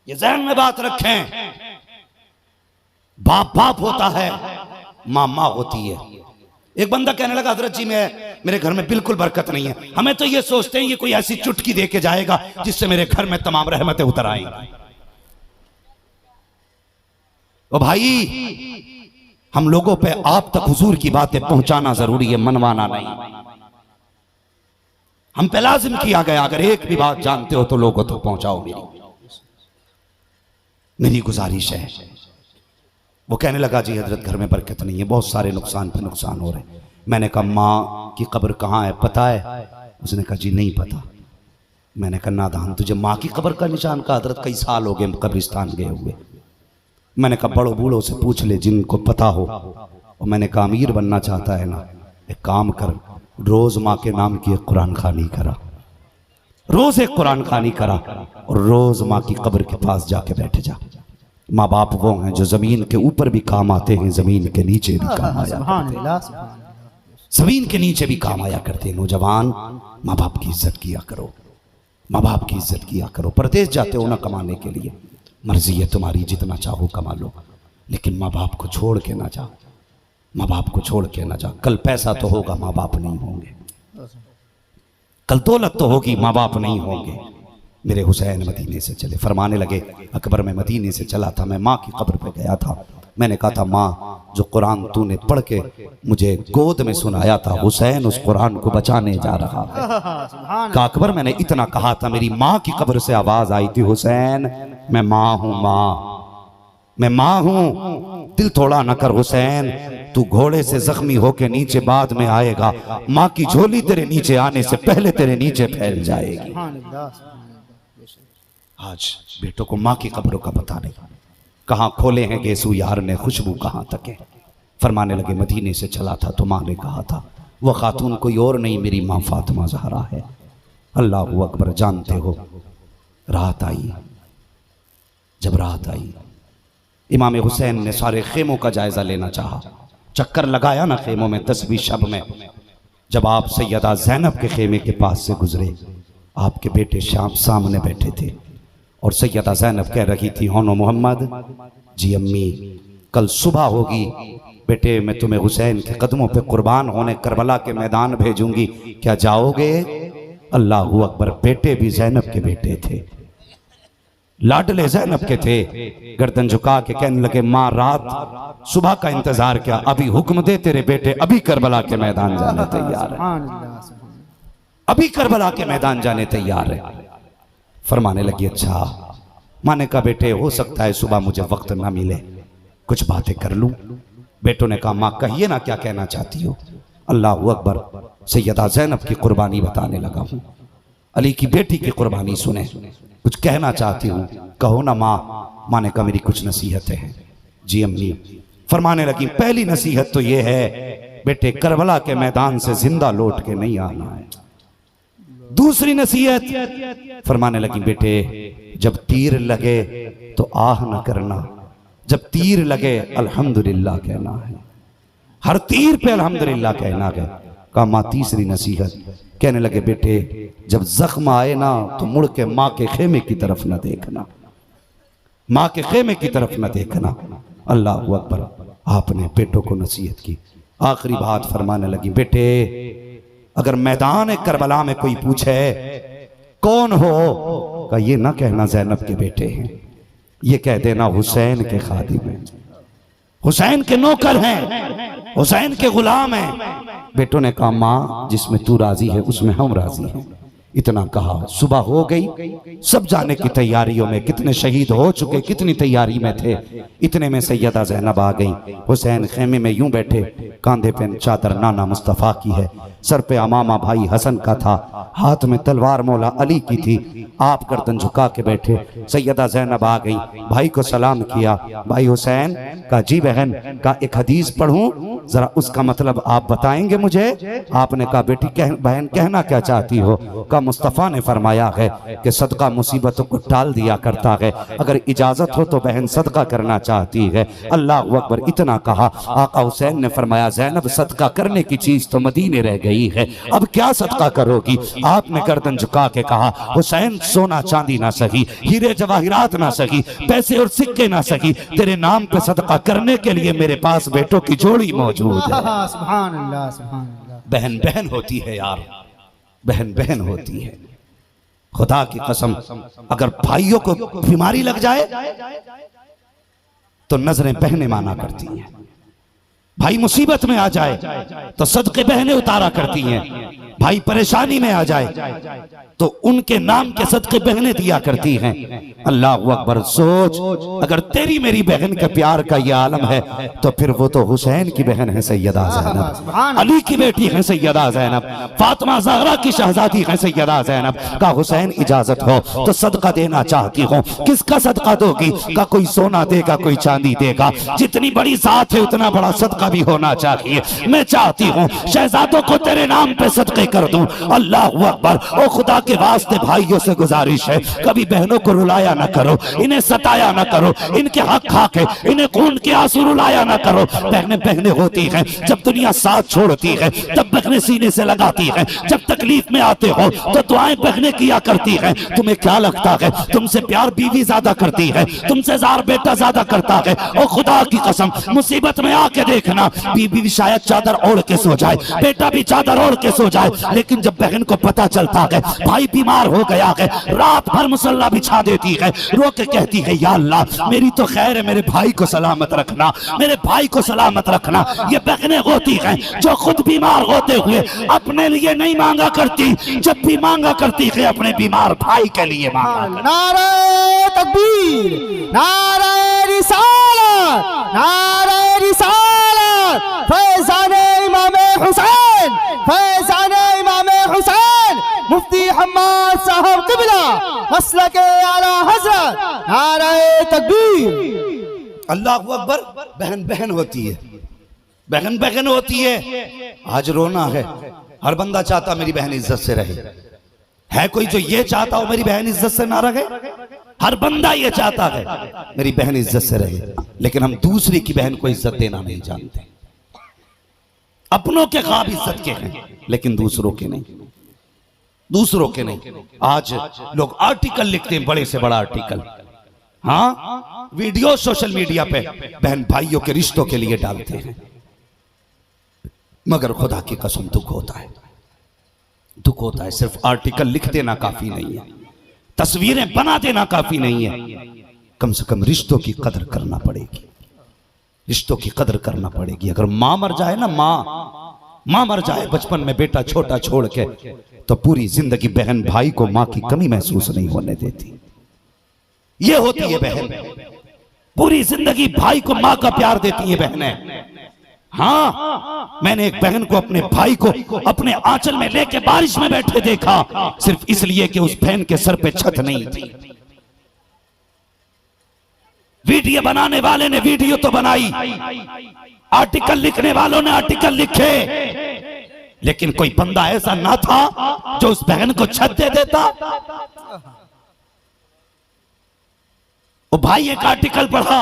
ये ज़हन में बात रखें, बाप बाप होता है, माँ माँ होती है। एक बंदा कहने लगा हजरत जी मेरे घर में बिल्कुल बरकत नहीं है। हमें तो ये सोचते हैं ये कोई ऐसी चुटकी दे के जाएगा जिससे मेरे घर में तमाम रहमतें उतर आएंगी। ओ भाई, हम लोगों पे आप तक हुजूर की बातें पहुंचाना जरूरी है, मनवाना नहीं। हम पे लाजिम किया गया अगर एक भी बात जानते हो तो लोगों तक पहुंचाओ। मेरी गुजारिश है। वो कहने लगा जी हजरत घर में बरकत नहीं है, बहुत सारे नुकसान पे नुकसान हो रहे। मैंने कहा माँ की कब्र कहाँ है पता है? उसने कहा जी नहीं पता। मैंने कहा नादान, तुझे माँ की कब्र का निशान का हजरत कई साल हो गए कब्रिस्तान गए हुए। मैंने कहा बड़ों बूढ़ों से पूछ ले जिनको पता हो। और मैंने कहा अमीर बनना चाहता है ना, एक काम कर, रोज माँ के नाम की एक कुरान खानी करा, रोज एक कुरान खानी करा और रोज माँ की कब्र के पास जाके बैठ जा। माँ बाप वो हैं जो जमीन के ऊपर भी काम आते हैं, जमीन के नीचे भी काम आया करते हैं, जमीन के नीचे भी काम आया करते हैं। नौजवान, माँ बाप की इज्जत किया करो, माँ बाप की इज्जत किया करो। परदेश जाते हो ना कमाने के लिए, मर्जी है तुम्हारी, जितना चाहो कमा लो, लेकिन माँ बाप को छोड़ के ना जाओ, माँ बाप को छोड़ के ना जाओ। कल पैसा तो होगा, माँ बाप नहीं होंगे, कल दौलत तो होगी, माँ बाप नहीं होंगे। मेरे हुसैन मदीने से चले, फरमाने लगे अकबर में मदीने से चला था, मैं माँ की कब्र पे गया था। मैंने कहा था माँ जो कुरान तूने पढ़ के मुझे गोद में सुनाया था, हुसैन उस कुरान को बचाने जा रहा है। कहा अकबर मैंने इतना कहा था, मेरी माँ की कब्र से आवाज आई थी हुसैन मैं माँ हूँ, माँ मैं माँ हूँ, दिल थोड़ा न कर हुसैन, तू घोड़े से जख्मी होके नीचे बाद में आएगा, माँ की झोली तेरे नीचे आने से पहले तेरे नीचे फैल जाएगी। आज बेटों को माँ की कब्रों का पता नहीं, कहाँ खोले हैं गेसू यार ने, खुशबू कहाँ तक है। फरमाने लगे मदीने से चला था तो माँ ने कहा था वो खातून कोई और नहीं, मेरी माँ फातिमा ज़हरा है। अल्लाह अकबर। जानते हो रात आई, जब रात आई इमाम हुसैन ने सारे खेमों का जायजा लेना चाहा, चक्कर लगाया ना खेमों में 10-20 शब में। जब आप सैयदा ज़ैनब के खेमे के पास से गुजरे, आपके बेटे शाम सामने बैठे थे और सैयदा ज़ैनब कह रही थी, होनो मोहम्मद जी अम्मी कल सुबह होगी, बेटे मैं तुम्हें हुसैन के कदमों पे कुर्बान होने करबला के मैदान भेजूंगी, क्या जाओगे? अल्लाह अकबर। बेटे भी ज़ैनब के बेटे थे, लाडले ज़ैनब के थे। गर्दन झुका के कहने लगे, माँ रात सुबह का इंतजार क्या, अभी हुक्म दे, तेरे बेटे अभी करबला के मैदान जाने तैयार है, अभी करबला के मैदान जाने तैयार है। फरमाने लगी, अच्छा। माँ ने कहा, बेटे हो सकता है सुबह मुझे वक्त ना मिले, कुछ बातें कर लूं। बेटों ने कहा, माँ कहिए ना क्या कहना चाहती हो। अल्लाह अकबर। सैयदा ज़ैनब की कुर्बानी बताने लगा हूँ, अली की बेटी की कुर्बानी सुने, कुछ कहना चाहती हूँ, कहो ना माँ। माँ ने कहा, मेरी कुछ नसीहतें हैं। जी अम्मी। फरमाने लगी, पहली नसीहत तो ये है बेटे करबला के मैदान से जिंदा लौट के नहीं आना है। दूसरी नसीहत फरमाने लगी, बेटे जब तीर लगे तो आह न करना, जब तीर लगे अल्हम्दुलिल्लाह कहना है, हर तीर पे अल्हम्दुलिल्लाह कहना है। कहा, माँ तीसरी नसीहत। कहने लगे, बेटे जब जख्म आए ना तो मुड़ के माँ के खेमे की तरफ न देखना, माँ के खेमे की तरफ न देखना। अल्लाह अकबर। आपने बेटों को नसीहत की। आखिरी बात फरमाने लगी, बेटे अगर मैदान करबला में कोई पूछे कौन हो, का ये ना कहना ज़ैनब के बेटे हैं, ये कह देना हुसैन के खादिम हैं, हुसैन के नौकर हैं, हुसैन के गुलाम हैं। बेटों ने कहा, माँ जिसमें तू राजी है उसमें हम राजी हैं। इतना कहा, सुबह हो गई, सब जाने की तैयारियों में, कितने शहीद हो चुके, कितनी तैयारी में थे। इतने में सैयदा ज़ैनब आ गई। हुसैन खेमे में यूं बैठे, कांधे पे चादर नाना मुस्तफ़ा की है, सर पे अमामा भाई हसन का था, हाथ में तलवार मौला अली की थी। आप गर्दन झुका के बैठे। सैयदा ज़ैनब आ गई, भाई को सलाम किया। भाई हुसैन का, जी बहन का, एक हदीस पढ़ूं, जरा उसका मतलब आप बताएंगे मुझे। आपने कहा, बेटी बहन कहना क्या चाहती हो? का मुस्तफ़ा ने फरमाया है कि सदका मुसीबतों को टाल दिया करता है, अगर इजाजत हो तो बहन सदका करना चाहती है। अल्लाह अकबर। इतना कहा, आका हुसैन ने फरमाया, ज़ैनब सदका करने की चीज तो मदीने रह गई है, अब क्या सदका करोगी? आपने गर्दन झुका के कहा, हुसैन सोना चांदी ना सही, हीरे जवाहिरात ना सही, पैसे और सिक्के ना सही, तेरे नाम पे सदका करने के लिए मेरे पास बेटों की जोड़ी मौजूद है। सुभान अल्लाह, सुभान अल्लाह। बहन बहन होती है यार, बहन बहन होती है। खुदा की कसम, अगर भाइयों को बीमारी लग जाए तो नजरें बहनें माना करती हैं, भाई मुसीबत में आ जाए तो सदके बहनें उतारा करती हैं, भाई परेशानी में आ जाए तो उनके नाम के सदके बहनें दिया करती हैं। अल्लाह अकबर। सोच, अगर तेरी मेरी बहन के प्यार का ये आलम है तो फिर वो तो हुसैन की बहन है सैयदा ज़ैनब, अली की बेटी है सैयदा ज़ैनब, फातिमा ज़हरा की शहजादी है सैयदा ज़ैनब। का हुसैन इजाजत हो तो सदका देना चाहती हूँ। किसका सदका दोगी? का कोई सोना देगा, कोई चांदी देगा, जितनी बड़ी जात है उतना बड़ा सदका भी होना चाहिए। मैं चाहती हूँ शहजादों को तेरे नाम पे सदके कर दूं। अल्लाह अकबर। ओ खुदा के वास्ते भाइयों से गुजारिश है, कभी बहनों को रुलाया ना करो, इन्हें सताया ना करो, इनके हक खा के इन्हें खून के आंसू रुलाया ना करो। बहनें बहनें होती हैं, जब दुनिया साथ छोड़ती है तब बहनें सीने से लगाती हैं, जब तकलीफ में आते हो तो दुआएं बहनें किया करती हैं। तुम्हें क्या लगता है तुमसे प्यार बीवी ज्यादा करती है, तुमसे जार बेटा ज्यादा करता है? ओ खुदा की कसम, मुसीबत में आके देखना, बीवी भी शायद चादर ओढ़ के सो जाए, बेटा भी चादर ओढ़ के सो जाए, लेकिन जब बहन को पता चलता है भाई बीमार हो गया है, रात भर मुसल्ला बिछा देती है, रो के कहती है, या अल्लाह मेरी तो खैर है, मेरे भाई को सलामत रखना, मेरे भाई को सलामत रखना। ये बहनें होती हैं जो खुद बीमार होते हुए अपने लिए नहीं मांगा करती, जब भी मांगा करती है अपने बीमार भाई के लिए मांगा। नारे तकबीर, नारे रिसालत, नारे रिसालत, फैज़ाने इमाम हुसैन, फैज़ाने इमाम हुसैन, मुफ्ती हम्माद साहब क़िबला, मसलक आला हज़रत, नारे तकबीर। अल्लाह अकबर। बहन बहन होती है, बहन बहन होती है। आज रोना है, हर बंदा चाहता मेरी बहन इज्जत से रहे, है कोई जो ये चाहता हो मेरी बहन इज्जत से ना रहे? हर बंदा ये चाहता है मेरी बहन इज्जत से रहे, लेकिन हम दूसरी की बहन को इज्जत देना नहीं जानते। अपनों के ख्वाब इज्जत के हैं लेकिन दूसरों के नहीं, दूसरों के नहीं। आज लोग आर्टिकल लिखते हैं, बड़े से बड़ा आर्टिकल, हाँ वीडियो सोशल मीडिया पे बहन भाइयों के रिश्तों के लिए डालते हैं, मगर खुदा की कसम दुख होता है, दुख होता है। सिर्फ आर्टिकल लिख देना काफी नहीं है, तस्वीरें बना देना काफी नहीं है, कम से कम रिश्तों की कदर करना पड़ेगी, रिश्तों की कदर करना पड़ेगी। अगर मां मर जाए ना, मां मर जाए बचपन में बेटा छोटा छोड़ के, तो पूरी जिंदगी बहन भाई को मां की कमी महसूस नहीं होने देती। ये होती है बहन, पूरी जिंदगी भाई को मां का प्यार देती है बहनें। हाँ, मैंने एक बहन को अपने भाई को अपने आंचल में लेके बारिश में बैठे देखा, सिर्फ इसलिए कि उस बहन के सर पे छत नहीं थी। वीडियो बनाने वाले ने वीडियो तो बनाई, आर्टिकल लिखने वालों ने आर्टिकल लिखे, लेकिन कोई बंदा ऐसा ना था जो उस बहन को छत दे देता। वो भाई एक आर्टिकल पढ़ा,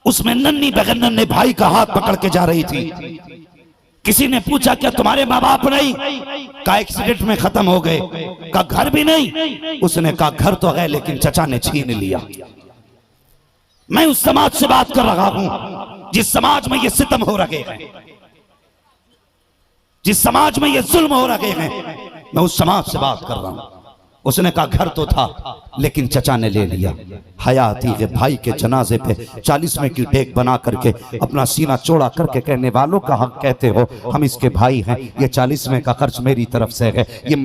उसमें नन्ही बहन नन्हे भाई का हाथ पकड़ के जा रही थी। किसी ने पूछा क्या तुम्हारे माँ बाप नहीं? का एक्सीडेंट में खत्म हो गए। का घर भी नहीं? उसने कहा घर तो है लेकिन चचा ने छीन लिया। मैं उस समाज से बात कर रहा हूं जिस समाज में ये सितम हो रहे हैं, जिस समाज में ये जुल्म हो रहे हैं, मैं उस समाज से बात कर रहा हूं। उसने कहा घर तो था लेकिन चचा ने ले लिया। हयाती के भाई के जनाजे पे 40वें की टेक बना करके अपना सीना चौड़ा करके कहने वालों का हक कहते हो हम इसके भाई हैं, ये 40वें का खर्च मेरी तरफ से है, ये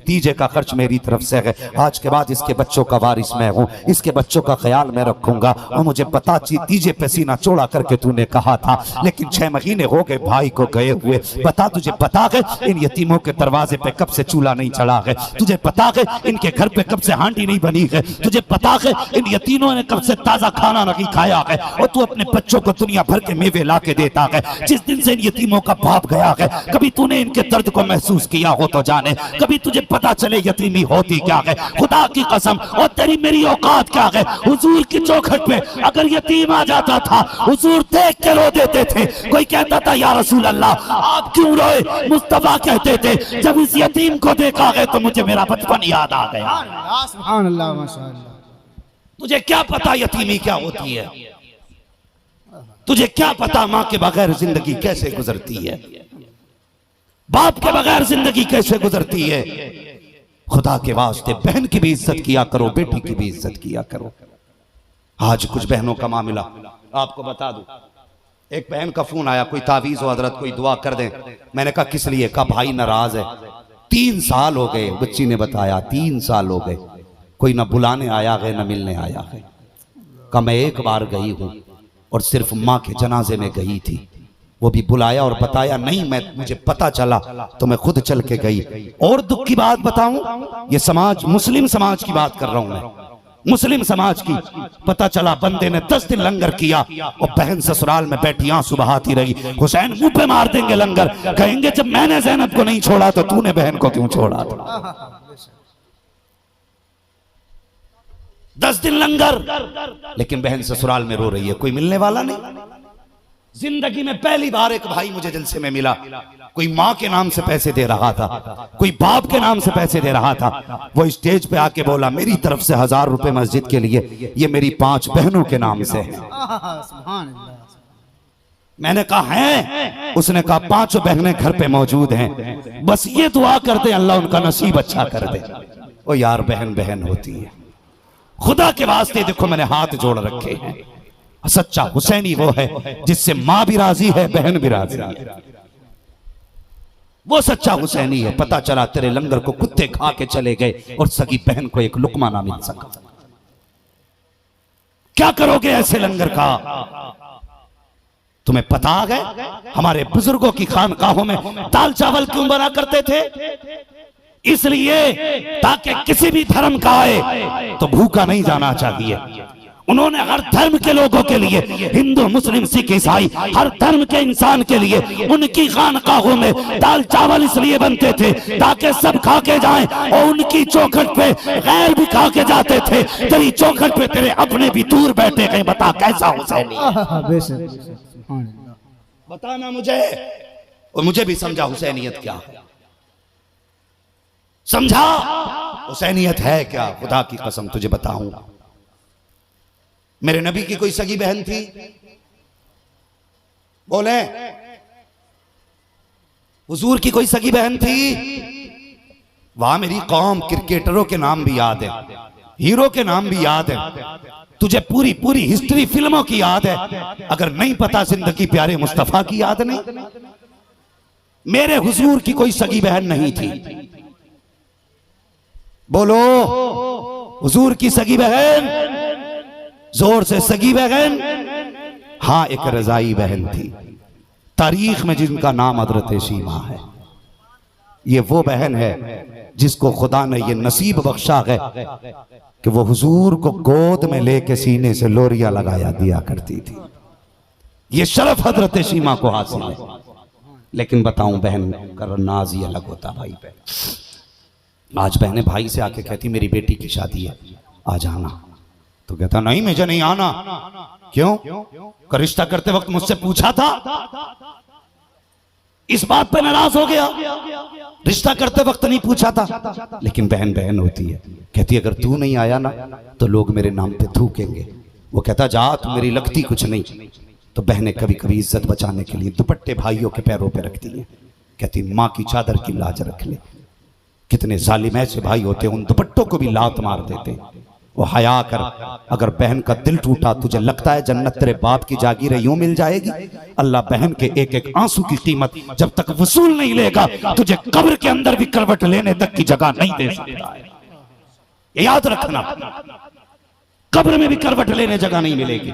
तीजे का खर्च मेरी तरफ से है, आज के बाद इसके बच्चों का वारिस मैं हूँ, इसके बच्चों का ख्याल मैं रखूंगा। और मुझे पता तीजे पे सीना चौड़ा करके तूने कहा था, लेकिन 6 महीने हो गए भाई को गए हुए। बता तुझे पता है इन यतीमों के दरवाजे पे कब से चूल्हा नहीं चढ़ा है? तुझे पता है इनके घर पे कब से हांडी नहीं बनी है? तुझे पता है इन यतीमों ने कब से ताजा खाना नहीं खाया है? और तू अपने बच्चों को दुनिया भर के मेवे ला के देता है। जिस दिन से इन यतीमों का बाप गया है, कभी तूने इनके दर्द को महसूस किया हो तो जाने, कभी तुझे पता चले यतीमी होती क्या है। खुदा की कसम और तेरी मेरी औकात क्या है? हुजूर की चौखट पे अगर यतीम आ जाता था, हुजूर देख के रो देते थे। कोई कहता था या रसूल अल्लाह आप क्यों रोए? मुस्तफा कहते थे जब इस यतीम को देखा है तो मुझे मेरा बचपन याद आ गया। सुभान अल्लाह, माशाअल्लाह। तुझे क्या पता यतीमी क्या होती है? तुझे क्या पता मां के बगैर जिंदगी कैसे गुजरती है, बाप के बगैर जिंदगी कैसे गुजरती है। खुदा के वास्ते बहन की भी इज्जत किया करो, बेटी की भी इज्जत किया करो। आज कुछ बहनों का मामला आपको बता दूं। एक बहन का फोन आया, कोई तावीज हो हजरत, कोई दुआ कर दें। मैंने कहा किस लिए? कहा भाई नाराज है, 3 साल हो गए। बच्ची ने बताया 3 साल हो गए, कोई ना बुलाने आया है ना मिलने आया है। कहा मैं एक बार गई हूं और सिर्फ माँ के जनाजे में गई थी, वो भी बुलाया और बताया नहीं, मुझे पता चला तो मैं खुद चल के गई। और दुख की बात बताऊं, ये समाज मुस्लिम समाज की बात कर रहा हूं मैं, मुस्लिम समाज की। पता चला बंदे ने 10 दिन लंगर किया और बहन ससुराल में बैठी आंसू बहाती रही। हुसैन मुंह पे मार देंगे लंगर, कहेंगे जब मैंने ज़ैनब को नहीं छोड़ा तो तूने बहन को क्यों छोड़ा था? 10 दिन लंगर, लेकिन बहन ससुराल में रो रही है, कोई मिलने वाला नहीं। जिंदगी में पहली बार एक भाई मुझे जलसे में मिला, कोई माँ के नाम से पैसे दे रहा था, कोई बाप के नाम से पैसे दे रहा था। वो स्टेज पे आके बोला मेरी तरफ से 1000 रुपए मस्जिद के लिए, ये मेरी 5 बहनों के नाम से है। मैंने कहा है? उसने कहा 5 बहनें घर पे मौजूद हैं, बस ये दुआ कर दे अल्लाह उनका नसीब अच्छा कर दे। ओ यार बहन बहन होती है। खुदा के वास्ते देखो मैंने हाथ जोड़ रखे हैं। सच्चा हुसैनी वो है जिससे माँ भी राजी है, बहन भी राजी है। वो सच्चा हुसैनी है। पता चला तेरे लंगर को कुत्ते खा के चले गए और सगी बहन को एक लुकमा ना मिल सका। क्या करोगे ऐसे लंगर का? तुम्हें पता है हमारे बुजुर्गों की खानकाहों में दाल चावल क्यों बना करते थे? इसलिए ताकि किसी भी धर्म का आए तो भूखा नहीं जाना चाहिए। उन्होंने हर धर्म के लोगों के लिए, हिंदू मुस्लिम सिख ईसाई, हर धर्म के इंसान के लिए उनकी खानकाहों में दाल चावल इसलिए बनते थे ताकि सब खा के जाएं, और उनकी चौखट पे गैर भी खा के जाते थे। तेरी चौखट पे तेरे अपने भी दूर बैठे गए। बता कैसा हुसैनी है? बेशक सुभान अल्लाह। बताना मुझे, और मुझे भी समझा हुसैनियत क्या है, समझा हुसैनियत है क्या। खुदा की कसम तुझे बताऊं, मेरे नबी की कोई सगी बहन थी? बोले, हुजूर की कोई सगी बहन थी? वहां मेरी कौम क्रिकेटरों के नाम भी याद है, हीरो के नाम भी याद है, तुझे पूरी पूरी हिस्ट्री फिल्मों की याद है। अगर नहीं पता जिंदगी प्यारे मुस्तफा की याद नहीं। मेरे हुजूर की कोई सगी बहन नहीं थी। बोलो, हुजूर की सगी बहन, जोर से सगी बहन। हाँ, एक रजाई बहन थी, तारीख में जिनका नाम हजरत शीमा है। ये वो बहन है जिसको खुदा ने ये नसीब बख्शा है कि वो हुजूर को गोद में लेके सीने से लोरिया लगाया दिया करती थी। ये शरफ हजरत शीमा को हासिल है। लेकिन बताऊं, बहन का नाज ही अलग होता भाई पे। आज बहनें भाई से आके कहती मेरी बेटी की शादी है, आ जाना। तो कहता नहीं मुझे नहीं आना। क्यों? का रिश्ता करते वक्त मुझसे पूछा था, इस बात पे नाराज हो गया। रिश्ता करते वक्त नहीं पूछा था। लेकिन बहन बहन होती है, कहती अगर तू नहीं आया ना तो लोग मेरे नाम पे थूकेंगे। वो कहता जा, तू मेरी लगती कुछ नहीं। तो बहनें कभी कभी इज्जत बचाने के लिए दुपट्टे भाइयों के पैरों पे रखती हैं। कहती माँ की चादर की लाज रख ले। कितने जालिम ऐसे भाई होते हैं, उन दुपट्टों को भी लात मार देते। वो हया कर, अगर बहन का दिल टूटा, तुझे लगता है जन्नत तेरे बाप की जागीर यूं मिल जाएगी? अल्लाह बहन के एक एक आंसू की कीमत जब तक वसूल नहीं लेगा, तुझे कब्र के अंदर भी करवट लेने तक की जगह नहीं दे सकता है। ये याद रखना, कब्र में भी करवट लेने जगह नहीं मिलेगी।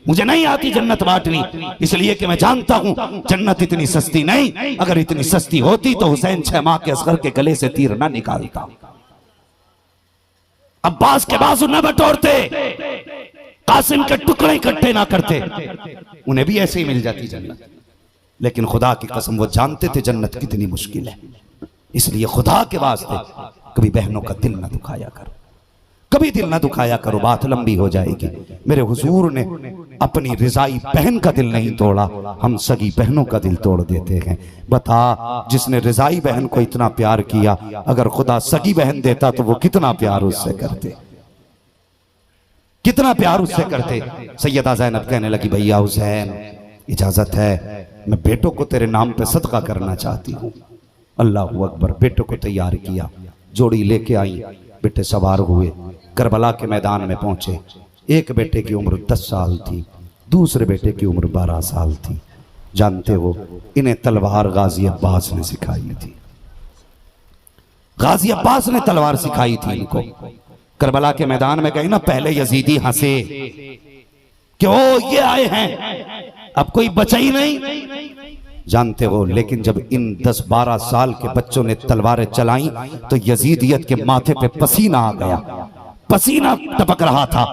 मुझे नहीं आती जन्नत बांटनी, इसलिए कि मैं जानता हूं जन्नत इतनी सस्ती नहीं। अगर इतनी सस्ती होती तो हुसैन 6 माह के असगर के गले से तीर ना निकालता, अब्बास के बाजू न बटोरते, कासिम के टुकड़े इकट्ठे ना करते, उन्हें भी ऐसे ही मिल जाती जन्नत। लेकिन खुदा की कसम वो जानते थे जन्नत कितनी मुश्किल है। इसलिए खुदा के वास्ते कभी बहनों का दिल ना दुखाया करो, कभी दिल ना दुखाया करो, बात लंबी हो जाएगी। मेरे हुजूर ने अपनी रिजाई बहन का दिल नहीं तोड़ा, हम सगी बहनों का दिल तोड़ देते हैं। बता, जिसने रिजाई बहन को इतना प्यार किया, अगर खुदा सगी बहन देता तो वो कितना प्यार उससे करते, कितना प्यार उससे करते। सैयदा ज़ैनब कहने लगी भैया हुसैन इजाजत है, मैं बेटों को तेरे नाम पे सदका करना चाहती हूँ। अल्लाह अकबर। बेटों को तैयार किया, जोड़ी लेके आई, बेटे सवार हुए, करबला के मैदान में पहुंचे। एक बेटे की उम्र 10 साल थी, दूसरे बेटे की उम्र 12 साल थी। जानते हो, इन्हें तलवार गाजी अब्बास ने सिखाई थी। गाजी अब्बास ने तलवार सिखाई थी इनको। करबला के मैदान में गए ना, पहले यजीदी हंसे कि ओ ये आए हैं, अब कोई बचा ही नहीं। जानते हो, लेकिन जब इन 10-12 साल के बच्चों ने तलवारें चलाई तो यजीदियत के माथे पे पसीना आ गया, पसीना टपक रहा था।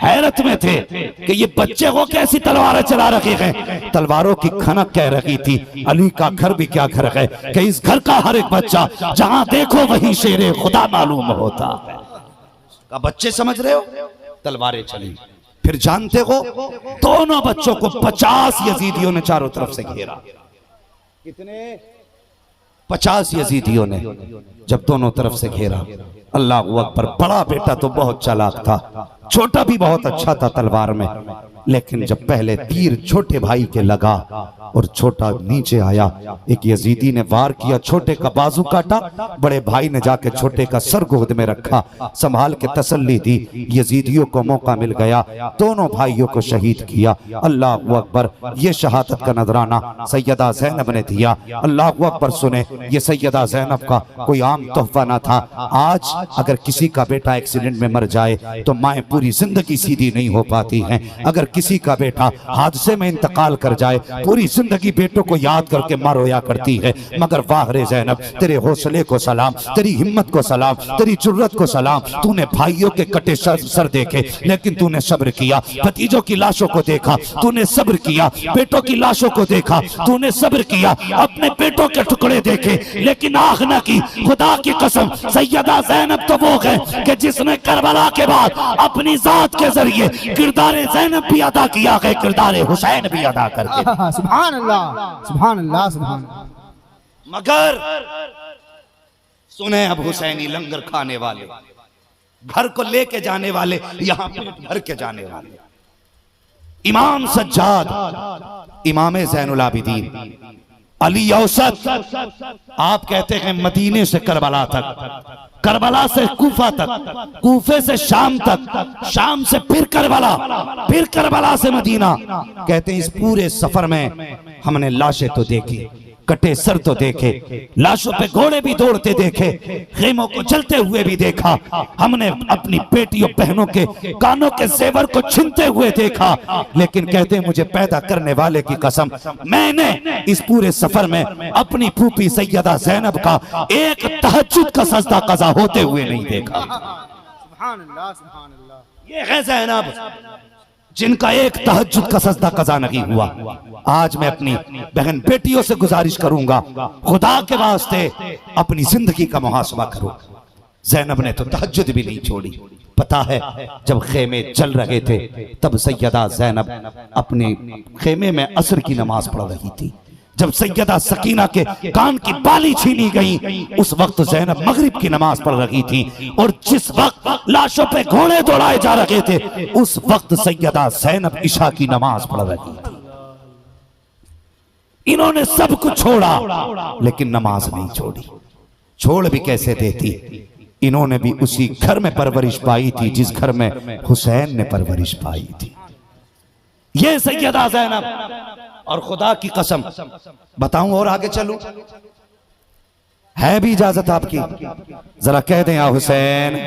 हैरत में थे कि ये बच्चे को कैसी तलवारें चला रखे हैं। तलवारों की खनक कह रही थी अली का घर भी क्या घर है, कि इस घर का हर एक बच्चा जहां देखो वहीं शेरे खुदा मालूम होता है। का बच्चे समझ रहे हो, तलवारें चली। फिर जानते हो, दोनों बच्चों को 50 यजीदियों ने चारों तरफ से घेरा। कितने? 50 यजीदियों ने जब दोनों तरफ से घेरा। अल्लाह अकबर। बड़ा बेटा तो बहुत चालाक था, छोटा भी बहुत अच्छा था तलवार में, लेकिन जब पहले तीर छोटे भाई के लगा और छोटा नीचे आया, एक यजीदी ने वार किया, छोटे का बाजू काटा, बड़े भाई ने जाके छोटे का सर गोद में रखा, संभाल के तसल्ली दी। यजीदियों को मौका मिल गया, दोनों भाइयों को शहीद किया। अल्लाह अकबर। ये शहादत का नजराना सैयदा ज़ैनब ने दिया। अल्लाह अकबर। सुने, ये सैयदा ज़ैनब का कोई आम तोहफा ना था। आज अगर किसी का बेटा एक्सीडेंट में मर जाए तो माएँ पूरी जिंदगी सीधी नहीं हो पाती है। अगर किसी का बेटा हादसे में इंतकाल कर जाए, पूरी जिंदगी बेटों को याद करके माँ रोया करती है। मगर वाह रे ज़ैनब, तेरे हौसले को सलाम, तेरी हिम्मत को सलाम, तेरी जुर्रत को सलाम। तूने भाइयों के कटे सर देखे लेकिन तूने सब्र किया, भतीजों की लाशों को देखा तूने सब्र किया, बेटों की लाशों को देखा तूने सब्र किया, अपने बेटों के टुकड़े देखे लेकिन आह न की। खुदा की कसम, सैयदा ज़ैनब तो वो है कि जिसने करबला के बाद अपनी जात के जरिए किरदार ज़ैनब भी अदा किया है, किरदार हुसैन भी अदा करके। सुभान अल्लाह, सुभान अल्लाह, सुभान अल्लाह। मगर सुने अब हुसैनी लंगर खाने वाले, घर को लेके जाने वाले, यहां पेट भर के जाने वाले, इमाम सज्जाद, इमाम ज़ैनुल आबिदीन, अली औसत। आप कहते हैं मदीने से करबला तक, करबला से कूफा तक, कूफे से शाम तक, शाम से फिर करबला, फिर करबला से मदीना। कहते हैं इस पूरे सफर में हमने लाशें तो देखी, कटे सर तो देखे, लाशों पे घोड़े भी दौड़ते देखे, खेमों को जलते हुए भी देखा, हमने अपनी बेटियों बहनों के कानों के जेवर को छीनते हुए देखा। लेकिन कहते मुझे पैदा करने वाले की कसम, मैंने इस पूरे सफर में अपनी फूफी सैयदा ज़ैनब का एक तहज्जुद का सजदा कज़ा होते हुए नहीं देखा। सुभान अल्लाह, सुभान अल्लाह। ये है ज़ैनब जिनका एक तहज्जुद का सजदा कज़ा नहीं हुआ। आज मैं अपनी बहन बेटियों से गुजारिश करूंगा, खुदा के वास्ते अपनी जिंदगी का मुहासबा करो। ज़ैनब ने तो तहज्जुद भी नहीं छोड़ी। पता है जब खेमे चल रहे थे तब सैयदा ज़ैनब अपने खेमे में असर की नमाज पढ़ रही थी। जब सैयदा सकीना के कान की बाली छीनी गई उस वक्त ज़ैनब मगरिब की नमाज पढ़ रही थी। और जिस वक्त लाशों पे घोड़े दौड़ाए जा रहे थे उस वक्त सैयदा ज़ैनब इशा की नमाज पढ़ रही थी। इन्होंने सब कुछ छोड़ा लेकिन नमाज नहीं छोड़ी। छोड़ भी कैसे देती, इन्होंने भी उसी घर में परवरिश पाई थी जिस घर में हुसैन ने परवरिश पाई थी। ये सैयदा ज़ैनब। और खुदा की कसम बताऊं और आगे चलूं, है भी इजाजत आपकी? जरा कह दें या हुसैन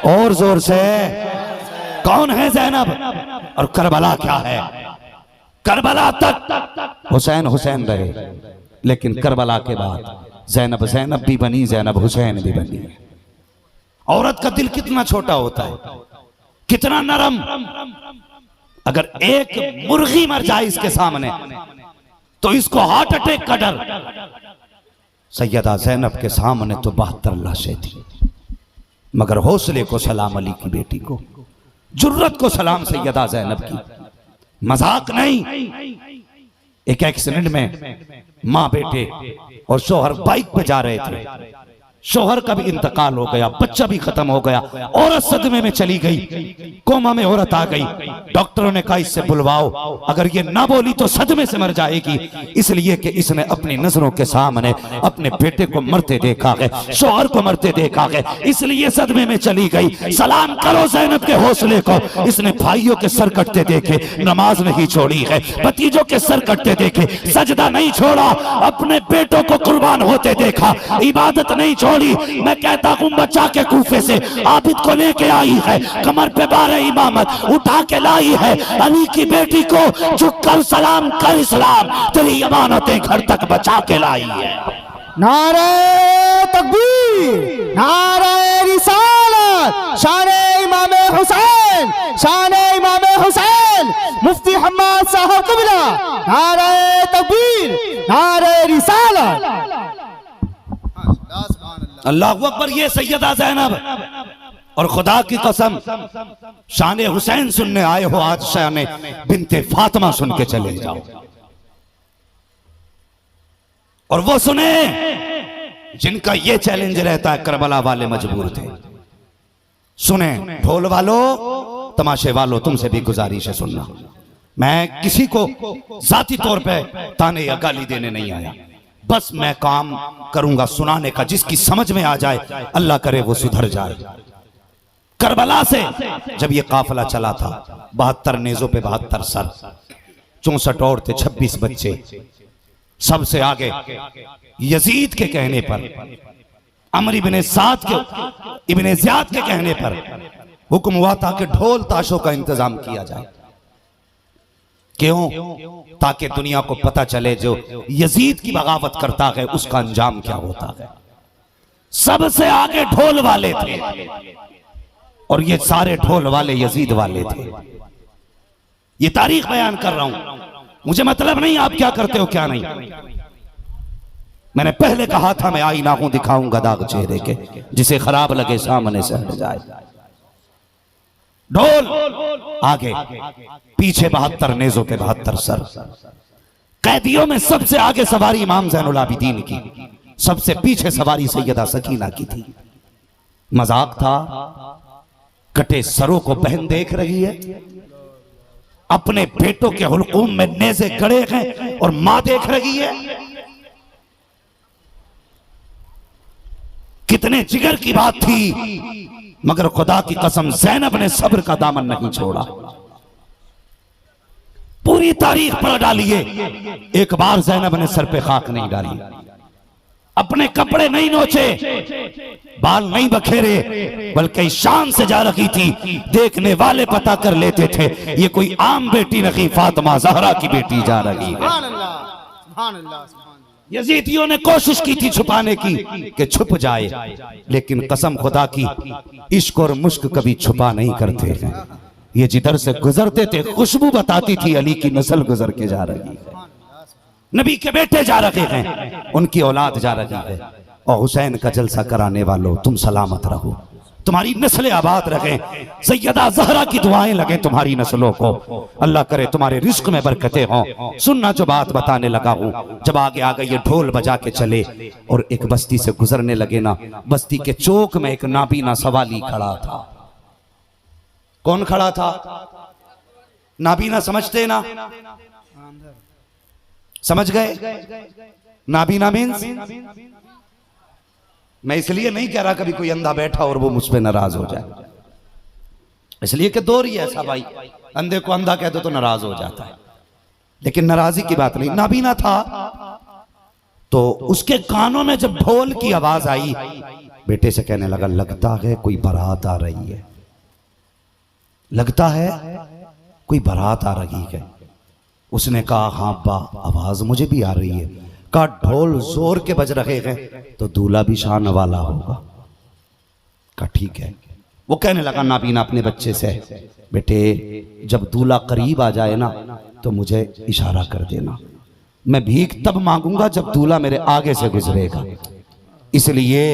और जोर से। कौन है ज़ैनब और करबला क्या है? करबला तक हुसैन हुसैन रहे, लेकिन करबला के बाद ज़ैनब ज़ैनब भी बनी, ज़ैनब हुसैन भी बनी। औरत का दिल कितना छोटा होता है, कितना नरम। अगर एक मुर्गी मर जाए इसके सामने तो इसको हार्ट अटैक का डर। सैयदा ज़ैनब के सामने तो 72 लाशें थी, मगर हौसले को सलाम अली की बेटी को, जुर्रत को सलाम सैयदा ज़ैनब की। मजाक नहीं। एक एक्सीडेंट में माँ बेटे और शोहर बाइक पे जा रहे थे, शोहर का भी इंतकाल हो गया, बच्चा भी खत्म हो गया, औरत सदमे में चली गई, कोमा में औरत आ गई। डॉक्टरों ने कहा इससे बुलवाओ, अगर ये ना बोली तो सदमे से मर जाएगी। इसलिए कि इसने अपनी नजरों के सामने अपने बेटे को मरते देखा है, शोहर को मरते देखा है, इसलिए सदमे में चली गई। सलाम करो ज़ैनब के हौसले को। इसने भाइयों के सर कटते देखे, नमाज नहीं छोड़ी है, भतीजों के सर कटते देखे, सजदा नहीं छोड़ा, अपने बेटों को कुर्बान होते देखा, इबादत नहीं छोड़ी। मैं कहता हूं बच्चा के कूफे से आबिद को लेके आई है, कमर पे बारे इमामत उठा के लाई है, अली की बेटी को झुककर सलाम कर, इस्लाम तेरी अमानतें घर तक बचा के लाई है। नारे तकबीर, नारे रिसालत, शाने इमाम हुसैन, शाने इमाम हुसैन, मुफ्ती हम्माद साहब क़िबला। नारे तकबीर, नारे रिसालत। अल्लाह अकबर। ये सैयदा ज़ैनब। और खुदा की कसम, शान हुसैन सुनने आए हो, आज शान बिनते फातिमा सुन के चले जाओ। और वो सुने जिनका ये चैलेंज रहता है, करबला वाले मजबूर थे। सुने ढोल वालों, तमाशे वालों, तुमसे भी गुजारिश है सुनना। मैं किसी को जाती तौर पे ताने या गाली देने नहीं आया, बस मैं काम करूंगा सुनाने का, जिसकी समझ में आ जाए अल्लाह करे वो सुधर जाए। करबला से जब ये काफिला चला था, 72 नेज़ों पे 72 सर, 64 औरतें, 26 बच्चे, सबसे आगे यजीद के कहने पर, अमर इब्ने साद के इब्ने ज़ियाद के कहने पर हुक्म हुआ था कि ढोल ताशों का इंतजाम किया जाए। क्यों? ताकि दुनिया को पता चले जो यजीद की बगावत करता है उसका अंजाम क्या होता है। सबसे आगे ढोल वाले थे और ये सारे ढोल वाले यजीद वाले थे। ये तारीख बयान कर रहा हूं, मुझे मतलब नहीं आप क्या करते हो क्या नहीं। मैंने पहले कहा था मैं आईना हूं, दिखाऊंगा दाग चेहरे के, जिसे खराब लगे सामने से हट जाए। ढोल आगे, पीछे 72 नेजों पे 72 सर। कैदियों में सबसे आगे सवारी इमाम ज़ैनुल आबिदीन की, सबसे पीछे सवारी सैयदा सकीना की थी। मजाक था, कटे सरों को बहन देख रही है, अपने बेटों के हुलकूम में नेज़े गड़े हैं और मां देख रही है। कितने जिगर की बात थी, मगर खुदा की कसम ज़ैनब ने सब्र का दामन नहीं छोड़ा। पूरी तारीख पढ़ डालिए, एक बार ज़ैनब ने सर पे खाक नहीं डाली, अपने कपड़े नहीं नोचे, बाल नहीं बखेरे, बल्कि शान से जा रही थी। देखने वाले पता कर लेते थे ये कोई आम बेटी नहीं, फातिमा ज़हरा की बेटी जा रही है। यजीदियों ने कोशिश की थी छुपाने की कि छुप जाए, लेकिन कसम खुदा की इश्क और मुश्क कभी छुपा नहीं करते हैं। ये जिधर से गुजरते थे खुशबू बताती थी अली की नस्ल गुजर के जा रही है, नबी के बेटे जा रहे हैं, उनकी औलाद जा रही है। और हुसैन का जलसा कराने वालों तुम सलामत रहो, तुम्हारी नस्लें आबाद रहे, सैयदा ज़हरा की दुआएं लगे तुम्हारी नस्लों को। अल्लाह करे तुम्हारे रिस्क में बरकतें हों। सुनना जो बात बताने लगा हूं, जब आगे आ गए ये ढोल बजा के चले और एक बस्ती से गुजरने लगे ना, बस्ती के चौक में एक नाबीना सवाली खड़ा था। कौन खड़ा था? नाबीना समझते ना, समझ गए? नाबीना मीन्स, मैं इसलिए नहीं कह रहा कभी कोई अंधा बैठा और वो मुझ पे नाराज हो जाए, इसलिए कि दौर ही ऐसा भाई, अंधे को अंधा कह दो तो नाराज हो जाता है, लेकिन नाराजी की बात नहीं। नाबीना था तो उसके कानों में जब ढोल की आवाज आई, बेटे से कहने लगा लगता है कोई बारात आ रही है, लगता है कोई बारात आ रही है। उसने कहा हाँ अब्बा, आवाज मुझे भी आ रही है। का ढोल जोर के बज रहे हैं तो दूल्हा भी शान वाला होगा। का ठीक है। वो कहने लगा नाबीना अपने बच्चे से, बेटे जब दूल्हा करीब आ जाए ना तो मुझे इशारा कर देना, मैं भीख तब मांगूंगा जब दूल्हा मेरे आगे से गुजरेगा, इसलिए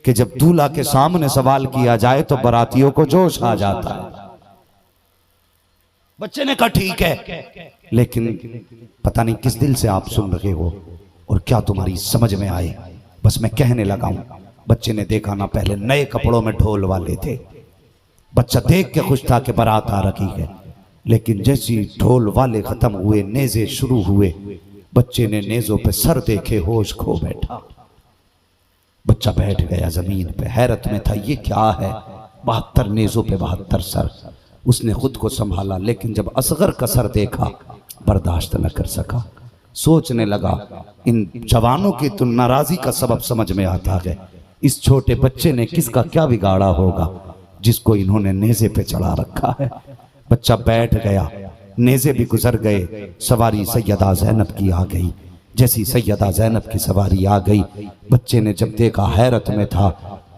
कि जब दूल्हा के सामने सवाल किया जाए तो बारातियों को जोश आ जाता है। बच्चे ने कहा ठीक है, लेकिन पता नहीं किस दिल से आप सुन रहे हो और क्या तुम्हारी समझ में आए, बस मैं कहने लगा हूं। बच्चे ने देखा ना, पहले नए कपड़ों में ढोल वाले थे, बच्चा देख के खुश था कि बारात आ रही है, लेकिन जैसी ढोल वाले खत्म हुए, नेज़े शुरू हुए, बच्चे ने नेज़ों पे सर देखे होश खो बैठा। बच्चा बैठ गया जमीन पे, हैरत में था ये क्या है, 72 नेज़ों पे 72 सर। उसने खुद को संभाला, लेकिन जब असगर का सर देखा बर्दाश्त न कर सका। सोचने लगा इन जवानों की तो नाराजी का सबब समझ में आता है, इस छोटे बच्चे ने किसका क्या बिगाड़ा होगा जिसको इन्होंने नेज़े पे चढ़ा रखा है। बच्चा बैठ गया, नेज़े भी गुजर गए, सवारी सैयदा ज़ैनब की आ गई। जैसी सैयदा ज़ैनब की सवारी आ गई, बच्चे ने जब देखा हैरत में था।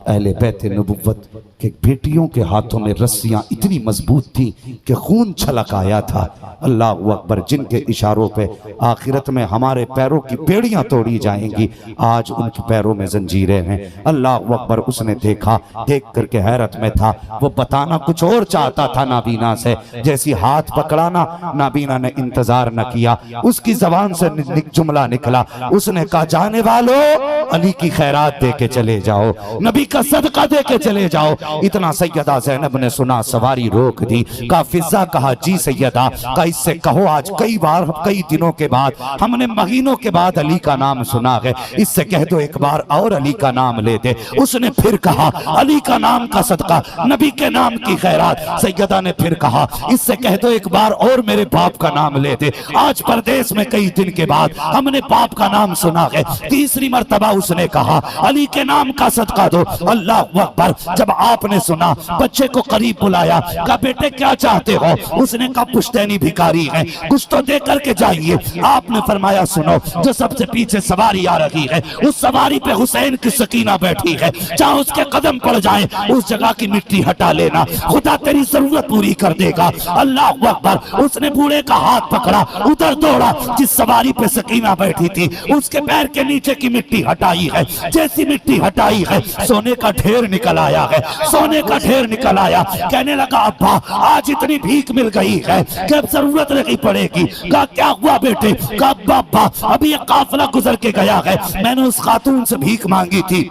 अहले बैत नबुव्वत के बेटियों के हाथों में रस्सियां इतनी मजबूत थी कि खून छलक आया था। अल्लाह अकबर, जिनके इशारों पे आखिरत में हमारे पैरों की बेड़ियां तोड़ी जाएंगी, आज उनके पैरों में जंजीरें हैं। अल्लाह अकबर। उसने देखा, देख करके हैरत में था। वो बताना कुछ और चाहता था नाबीना से, जैसी हाथ पकड़ा ना, नाबीना ने इंतजार न किया, उसकी जबान से जुमला निकला। उसने कहा जाने वालों, अली की खैरात दे के चले जाओ, नबी का सदका दे के चले जाओ। इतना सैयदा ज़ैनब ने सुना, सवारी रोक दी। का फिजा कहा जी सैयदा, का इससे कहो आज कई बार, कई दिनों के बाद, हमने महीनों के बाद अली का नाम सुना है, इससे कह दो एक बार और अली का नाम ले दे। उसने फिर कहा अली का नाम का सदका, नबी के नाम की खैरात। सैयदा ने फिर कहा इससे कह दो एक बार और मेरे बाप का नाम ले दे, आज परदेश में कई दिन के बाद हमने बाप का नाम सुना है। तीसरी मर्तबा उसने कहा अली के नाम का सदका दो। अल्लाह अकबर। जब आप बाप ने सुना, बच्चे को करीब बुलाया, कहा बेटे क्या चाहते हो? उसने कहा पुश्तैनी भिखारी है, कुछ तो दे करके जाइए। आपने फरमाया सुनो, जो सबसे पीछे सवारी आ रही है उस सवारी पे हुसैन की सकीना बैठी है, चाहे उसके कदम पड़ जाए उस जगह की मिट्टी हटा लेना, खुदा तेरी जरूरत पूरी कर देगा। अल्लाह अकबर। उसने बूढ़े का हाथ पकड़ा, उधर दौड़ा, जिस सवारी पे सकीना बैठी थी उसके पैर के नीचे की मिट्टी हटाई है। जैसी मिट्टी हटाई है सोने का ढेर निकल आया है, सोने का ढेर निकल आया। कहने लगा अब्बा आज इतनी भीख मिल गई है कि अब जरूरत नहीं पड़ेगी। कहा क्या हुआ बेटे? कहा अब्बा अभी एक काफिला गुजर के गया है, मैंने उस खातून से भीख मांगी थी,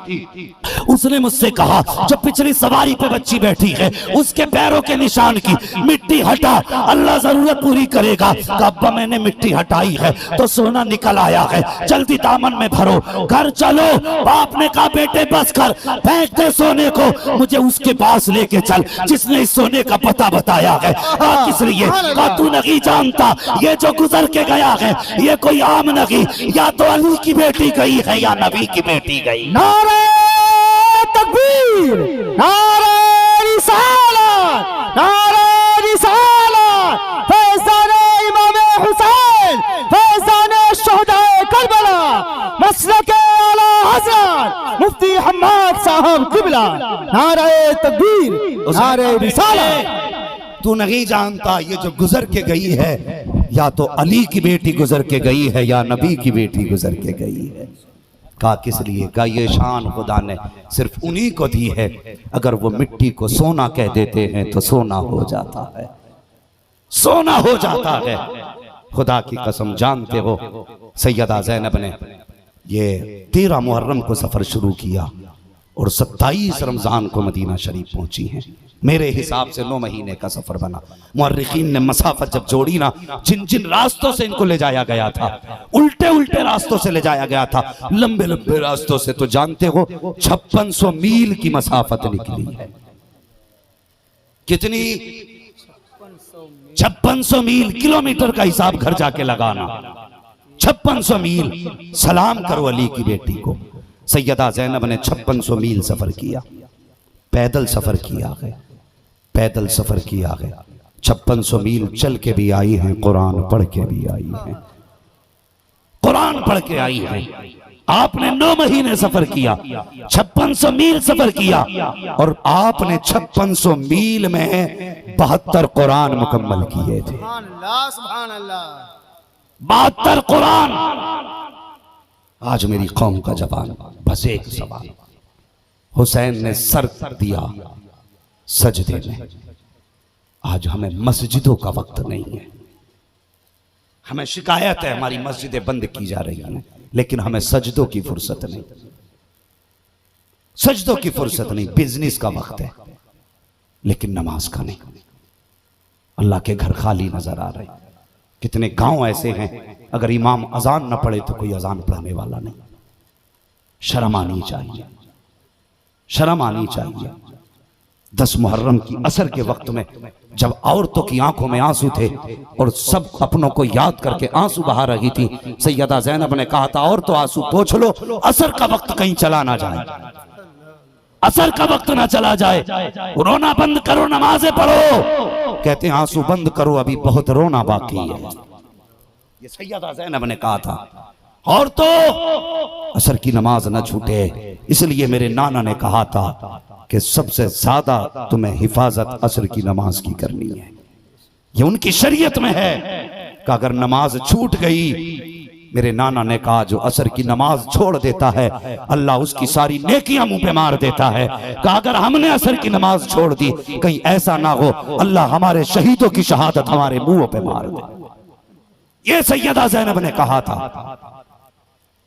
उसने मुझसे कहा जो पिछली सवारी पे बच्ची बैठी है उसके पैरों के निशान की मिट्टी हटा, अल्लाह जरूरत पूरी करेगा। अब्बा मैंने मिट्टी हटाई है तो सोना निकल आया है, जल्दी दामन में भरो, घर चलो। बाप ने कहा बेटे बस कर, फेंक दे सोने को, मुझे उसके पास लेके चल जिसने इस सोने का पता बताया है। किस लिए? कहा तू नहीं जानता ये जो गुजर के गया है ये कोई आम नहीं, या तो अली की बेटी गई है या नबी की बेटी गई। नारे तकबीर, नारे रिसालत, नारे रिसालत, फैज़ाने इमाम हुसैन, फैज़ाने शुहदाए करबला, मसलके आला हज़रत मुफ्ती हम्माद साहब किबला। नारे तकबीर, नारे रिसालत। तू नहीं जानता ये जो गुजर के गई है या तो अली की बेटी गुजर के गई है या नबी की बेटी गुजर के गई है। कहा किस लिए? कहा ये शान खुदा ने सिर्फ उन्हीं को दी है, अगर वो मिट्टी को सोना कह देते हैं तो सोना हो जाता है, सोना हो जाता है। खुदा की कसम जानते हो सैयदा ज़ैनब ने ये 13 मुहर्रम को सफर शुरू किया और 27 रमजान को मदीना शरीफ पहुंची हैं। मेरे हिसाब से 9 महीने का सफर बना। मुअर्रिखीन ने मसाफत जब जोड़ी ना, जिन जिन रास्तों से इनको ले जाया गया था, उल्टे उल्टे रास्तों से ले जाया गया था, लंबे लंबे रास्तों से, तो जानते हो 5600 मील की मसाफत निकली है। कितनी? 5600 मील। किलोमीटर का हिसाब घर जाके लगाना। 5600 मील। सलाम करो अली की बेटी को। सैयदा ज़ैनब ने 5600 मील सफर किया, पैदल सफर किया है, पैदल सफर किया है। 5600 मील चल के भी आई हैं, कुरान पढ़ के भी आई हैं, कुरान पढ़ के आई हैं। आपने 9 महीने सफर किया, 5600 मील सफर किया, और आपने 5600 मील में 72 कुरान मुकम्मल किए थे। 72 कुरान। आज मेरी कौम का जवान बस एक सवाल, हुसैन ने सर दिया सजदे में। आज हमें मस्जिदों का वक्त नहीं है। हमें शिकायत है हमारी मस्जिदें बंद की जा रही हैं, लेकिन हमें सजदों की फुर्सत नहीं, सजदों की फुर्सत नहीं। बिजनेस का वक्त है लेकिन नमाज का नहीं। अल्लाह के घर खाली नजर आ रहे। कितने गांव ऐसे हैं अगर इमाम अजान न पढ़े तो कोई अजान पढ़ने वाला नहीं। शर्म आनी चाहिए, शर्म आनी चाहिए। 10 मुहर्रम की असर के वक्त में जब औरतों की आंखों में आंसू थे और सब अपनों को याद करके आंसू बहा रही थी, सैयदा ज़ैनब ने कहा था और तो आंसू पोंछ लो, असर का वक्त कहीं चला ना जाए, असर का वक्त ना चला जाए। रोना बंद करो, नमाजें पढ़ो। कहते हैं आंसू बंद करो, अभी बहुत रोना बाकी है। ये सैयदा ज़ैनब ने कहा था। और तो असर की नमाज न छूटे, इसलिए मेरे नाना ने कहा था कि सबसे ज्यादा तुम्हें हिफाजत असर की नमाज की करनी है। ये उनकी शरीयत में है कि अगर नमाज छूट गई, मेरे नाना ने कहा जो असर की नमाज छोड़ देता है अल्लाह उसकी सारी नेकियां मुंह पे मार देता है। कि अगर हमने असर की नमाज छोड़ दी, कहीं ऐसा ना हो अल्लाह हमारे शहीदों की शहादत हमारे मुंह पे मार दे। ये सैयदा ज़ैनब ने कहा था।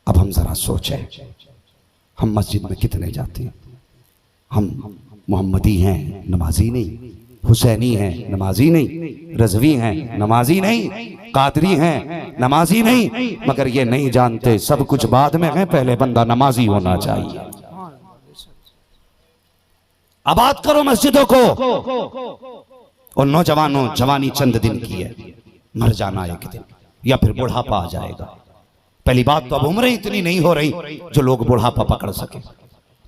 अब हम जरा सोचें, हम मस्जिद में कितने जाते हैं? हम मोहम्मदी हैं, नमाजी नहीं। हुसैनी हैं, नमाजी नहीं। रज़वी हैं, नमाजी नहीं। कादरी हैं, नमाजी नहीं। मगर ये नहीं जानते सब कुछ बाद में है, पहले बंदा नमाजी होना चाहिए। आबाद करो मस्जिदों को। और नौजवानों, जवानी चंद दिन की है, मर जाना एक दिन, या फिर बुढ़ापा आ जाएगा। पहली बात तो अब उम्रें इतनी नहीं हो रही जो लोग बुढ़ापा पकड़ सके।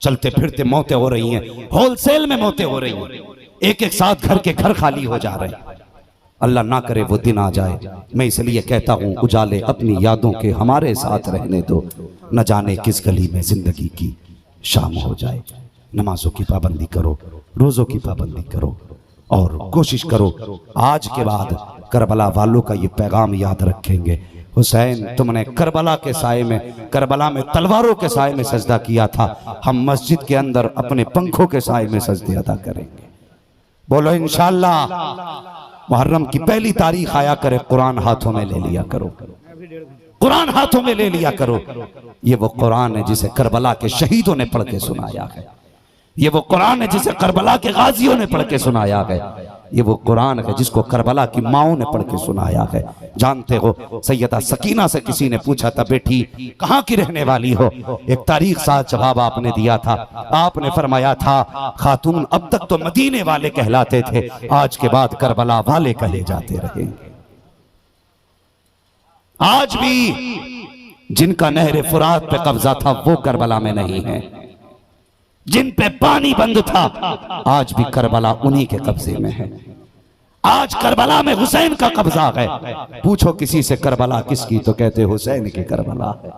चलते फिरते मौतें हो रही हैं, होलसेल में मौतें हो रही हैं, एक एक साथ घर के घर खाली हो जा रहे हैं। अल्लाह ना करे वो दिन आ जाए। मैं इसलिए कहता हूँ उजाले अपनी यादों के हमारे साथ रहने दो, न जाने किस गली में जिंदगी की शाम हो जाए। नमाजों की पाबंदी करो, रोजों की पाबंदी करो और कोशिश करो आज के बाद करबला वालों का ये पैगाम याद रखेंगे। हुसैन तुमने करबला के साए में, करबला में तलवारों के साए में सजदा किया था, हम मस्जिद के अंदर अपने पंखों के साए में सजदे अदा करेंगे। बोलो इंशाअल्लाह। मुहर्रम की पहली तारीख आया करे, कुरान हाथों में ले लिया करो, कुरान हाथों में ले लिया करो। ये वो कुरान है जिसे करबला के शहीदों ने पढ़ के सुनाया है, ये वो कुरान है जिसे करबला के गाजियों ने पढ़ के सुनाया है, ये वो कुरान है जिसको करबला की माओं ने पढ़ के सुनाया है। जानते हो सैयदा सकीना से किसी ने पूछा था, बेटी कहाँ की रहने वाली हो? एक तारीख साथ जवाब आपने दिया था, आपने फरमाया था खातून अब तक तो मदीने वाले कहलाते थे, आज के बाद करबला वाले कहे जाते रहेंगे। आज भी जिनका नहर फुरात पे कब्जा था वो करबला में नहीं है, जिन पे पानी बंद था आज भी करबला उन्हीं के कब्जे में है। आज करबला में हुसैन का कब्जा है। पूछो किसी से करबला किसकी, तो कहते हुसैन की करबला है।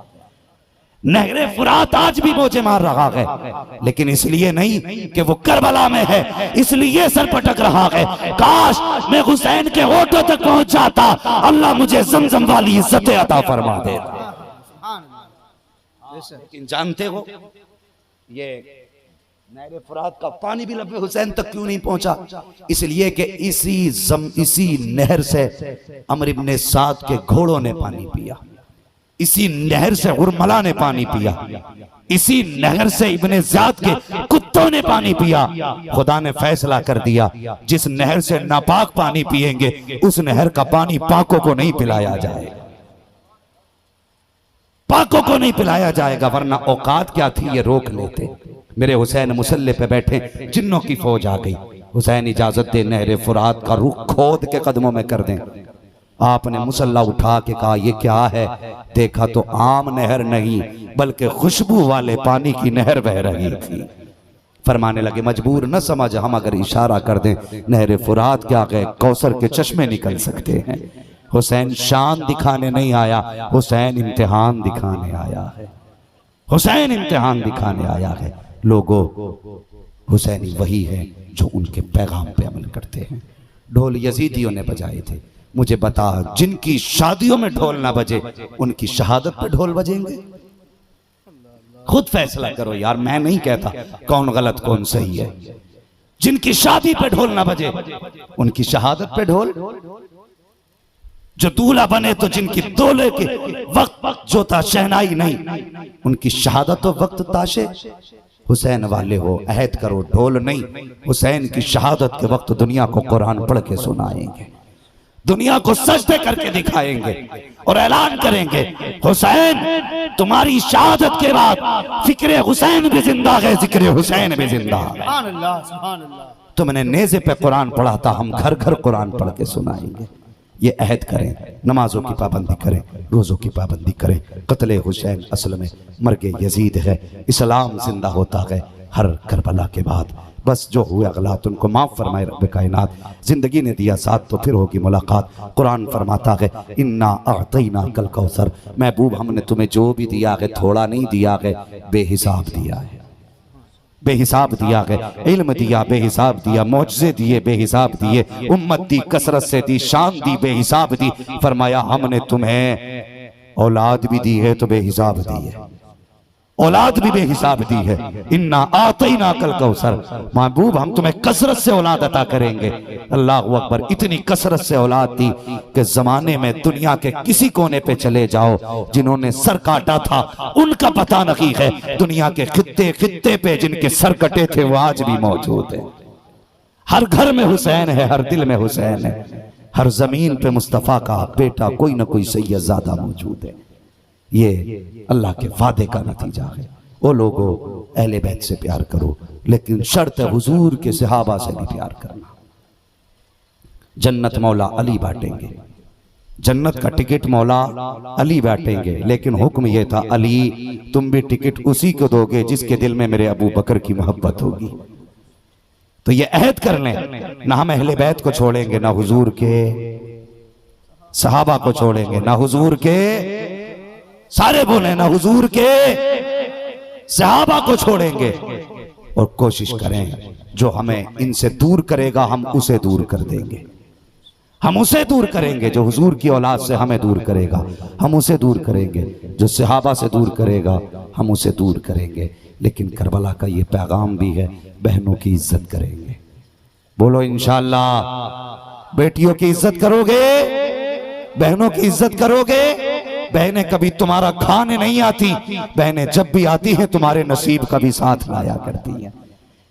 नहरे फुरात आज भी मौजे मार रहा है, लेकिन इसलिए नहीं कि वो करबला में है, इसलिए सर पटक रहा है। काश मैं हुसैन के होठों तक पहुंच जाता, अल्लाह मुझे जमजम वाली इज्जतें अता फरमा दे। लेकिन जानते हो ये नहरे फुरात का पानी भी लबे हुसैन तक क्यों नहीं पहुंचा? इसलिए कि इसी नहर से अमर इब्ने साद के घोड़ों ने पानी पिया, इसी नहर से उर्मला ने पानी पिया, इसी नहर से इब्ने ज़ियाद के कुत्तों ने पानी पिया। खुदा ने फैसला कर दिया जिस नहर से नापाक पानी पिएंगे उस नहर का पानी पाकों को नहीं पिलाया जाएगा, पाकों को नहीं पिलाया जाएगा, वरना औकात क्या थी ये रोक लेते। मेरे हुसैन मुसल्ले पे बैठे, जिन्नों की फौज आ गई। हुसैन इजाजत दे नहरे फुरात का रुख खोद के कदमों में कर दें। आपने मुसल्ला उठा के कहा ये क्या है? देखा तो आम नहर नहीं बल्कि खुशबू वाले पानी की नहर बह रही थी। फरमाने लगे मजबूर न समझ, हम अगर इशारा कर दें नहरे फुरात के आगे कौसर के चश्मे निकल सकते हैं। हुसैन शान दिखाने नहीं आया, हुसैन इम्तिहान दिखाने आया है, हुसैन इम्तिहान दिखाने आया है। लोगों हुसैनी वही है जो उनके पैगाम पे अमल करते हैं। ढोल यजीदियों ने बजाए थे, मुझे बता जिनकी शादियों में ढोल ना बजे उनकी शहादत पे ढोल बजेंगे? खुद फैसला करो यार, मैं नहीं कहता कौन गलत कौन सही है। जिनकी शादी पे ढोल ना बजे उनकी शहादत पे ढोल, जो दूल्हा बने तो जिनकी दोले के वक्त जोता शहनाई नहीं, उनकी शहादत तो वक्त ताशे। हुसैन वाले हो अहद करो ढोल नहीं, हुसैन की शहादत के वक्त दुनिया को कुरान पढ़ के सुनाएंगे, दुनिया को सजदे करके दिखाएंगे और ऐलान करेंगे हुसैन तुम्हारी शहादत के बाद फिक्रे हुसैन भी जिंदा है, जिक्र हुसैन भी जिंदा है। तुमने नेज़े पे कुरान पढ़ा था, हम घर घर कुरान पढ़ के सुनाएंगे। ये अहद करें, नमाजों की पाबंदी करें, रोज़ों की पाबंदी करें। कत्ले हुसैन असल में मर्गे यजीद है, इस्लाम जिंदा होता है हर करबला के बाद। बस जो हुए अगलात उनको माफ़ फरमाए रब्बे कायनात। जिंदगी ने दिया साथ तो फिर होगी मुलाकात। कुरान फरमाता है इन्ना अअतैना कल कौसर, महबूब हमने तुम्हें जो भी दिया है थोड़ा नहीं दिया है, बेहिसाब दिया है, बेहिसाब दिया है। इल्म दिया बेहिसाब दिया, मौजज़े दिए बेहिसाब दिए, उम्मत दी कसरत से दी, शान दी बेहिसाब दी। फरमाया हमने तुम्हें औलाद भी दी है तो बेहिसाब दी है, औलाद भी बेहिसाब दी है। इन्ना आतैना कल कौसर, महबूब हम तुम्हें कसरत से औलाद अता करेंगे। अल्लाह अकबर, इतनी कसरत से औलाद दी कि जमाने में दुनिया के किसी कोने पे चले जाओ जिन्होंने सर काटा था उनका पता नहीं है। दुनिया के खित्ते खित्ते पे जिनके सर कटे थे वो आज भी मौजूद है। हर घर में हुसैन है, हर दिल में हुसैन है, हर जमीन पे मुस्तफ़ा का बेटा कोई ना कोई सैयदज़ादा मौजूद है। ये अल्लाह के वादे का नतीजा है। वो लोगों अहले बैत से प्यार करो, लेकिन शर्त हुजूर के सहाबा से भी प्यार करना। जन्नत मौला अली बांटेंगे, जन्नत का टिकट मौला अली बांटेंगे, लेकिन हुक्म यह था अली तुम भी टिकट उसी को दोगे जिसके दिल में मेरे अबू बकर की मोहब्बत होगी। तो ये अहद कर लें, ना हम अहले बैत को छोड़ेंगे, ना हुजूर के सहाबा को छोड़ेंगे, ना हुजूर के, सारे बोले ना हुजूर के सहाबा को छोड़ेंगे। और कोशिश करें जो हमें इनसे दूर करेगा हम उसे दूर कर देंगे, हम उसे दूर करेंगे। जो हुजूर की औलाद से हमें दूर करेगा हम उसे दूर करेंगे, जो सहाबा से दूर करेगा हम उसे दूर करेंगे। लेकिन करबला का ये पैगाम भी है, बहनों की इज्जत करेंगे। बोलो इंशाअल्लाह। बेटियों की इज्जत करोगे, बहनों की इज्जत करोगे। बहनें कभी तुम्हारा खाने नहीं आती, बहनें जब भी आती हैं तुम्हारे नसीब का भी साथ लाया करती हैं।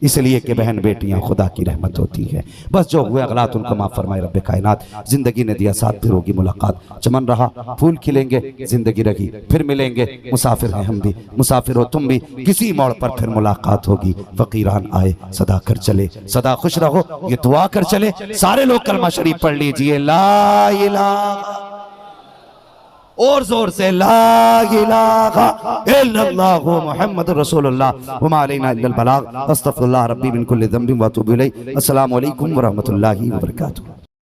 इसलिए कि बहन बेटियां खुदा की रहमत होती है। बस जो हुए अगलात उनको माफ फरमाए रब्बे कायनात। जिंदगी ने दिया साथ, फिर होगी मुलाकात। चमन रहा फूल खिलेंगे, जिंदगी रही फिर मिलेंगे। मुसाफिर हैं हम भी, मुसाफिर हो तुम भी, किसी मोड़ पर फिर मुलाकात होगी। फकीरान आए सदा कर चले, सदा खुश रहो ये दुआ कर चले। सारे लोग कलमा शरीफ पढ़ लीजिए, ला इलाहा, और जोर से ला इलाहा इल्लल्लाहु मुहम्मदुर रसूलुल्लाह व मा अलैना इल्लल बलाग। अस्तगफिरुल्लाह रब्बी मिन कुल्लि ज़ंबिन व अतूबु इलैहि। अस्सलामु अलैकुम व रहमतुल्लाहि व बरकातुहू।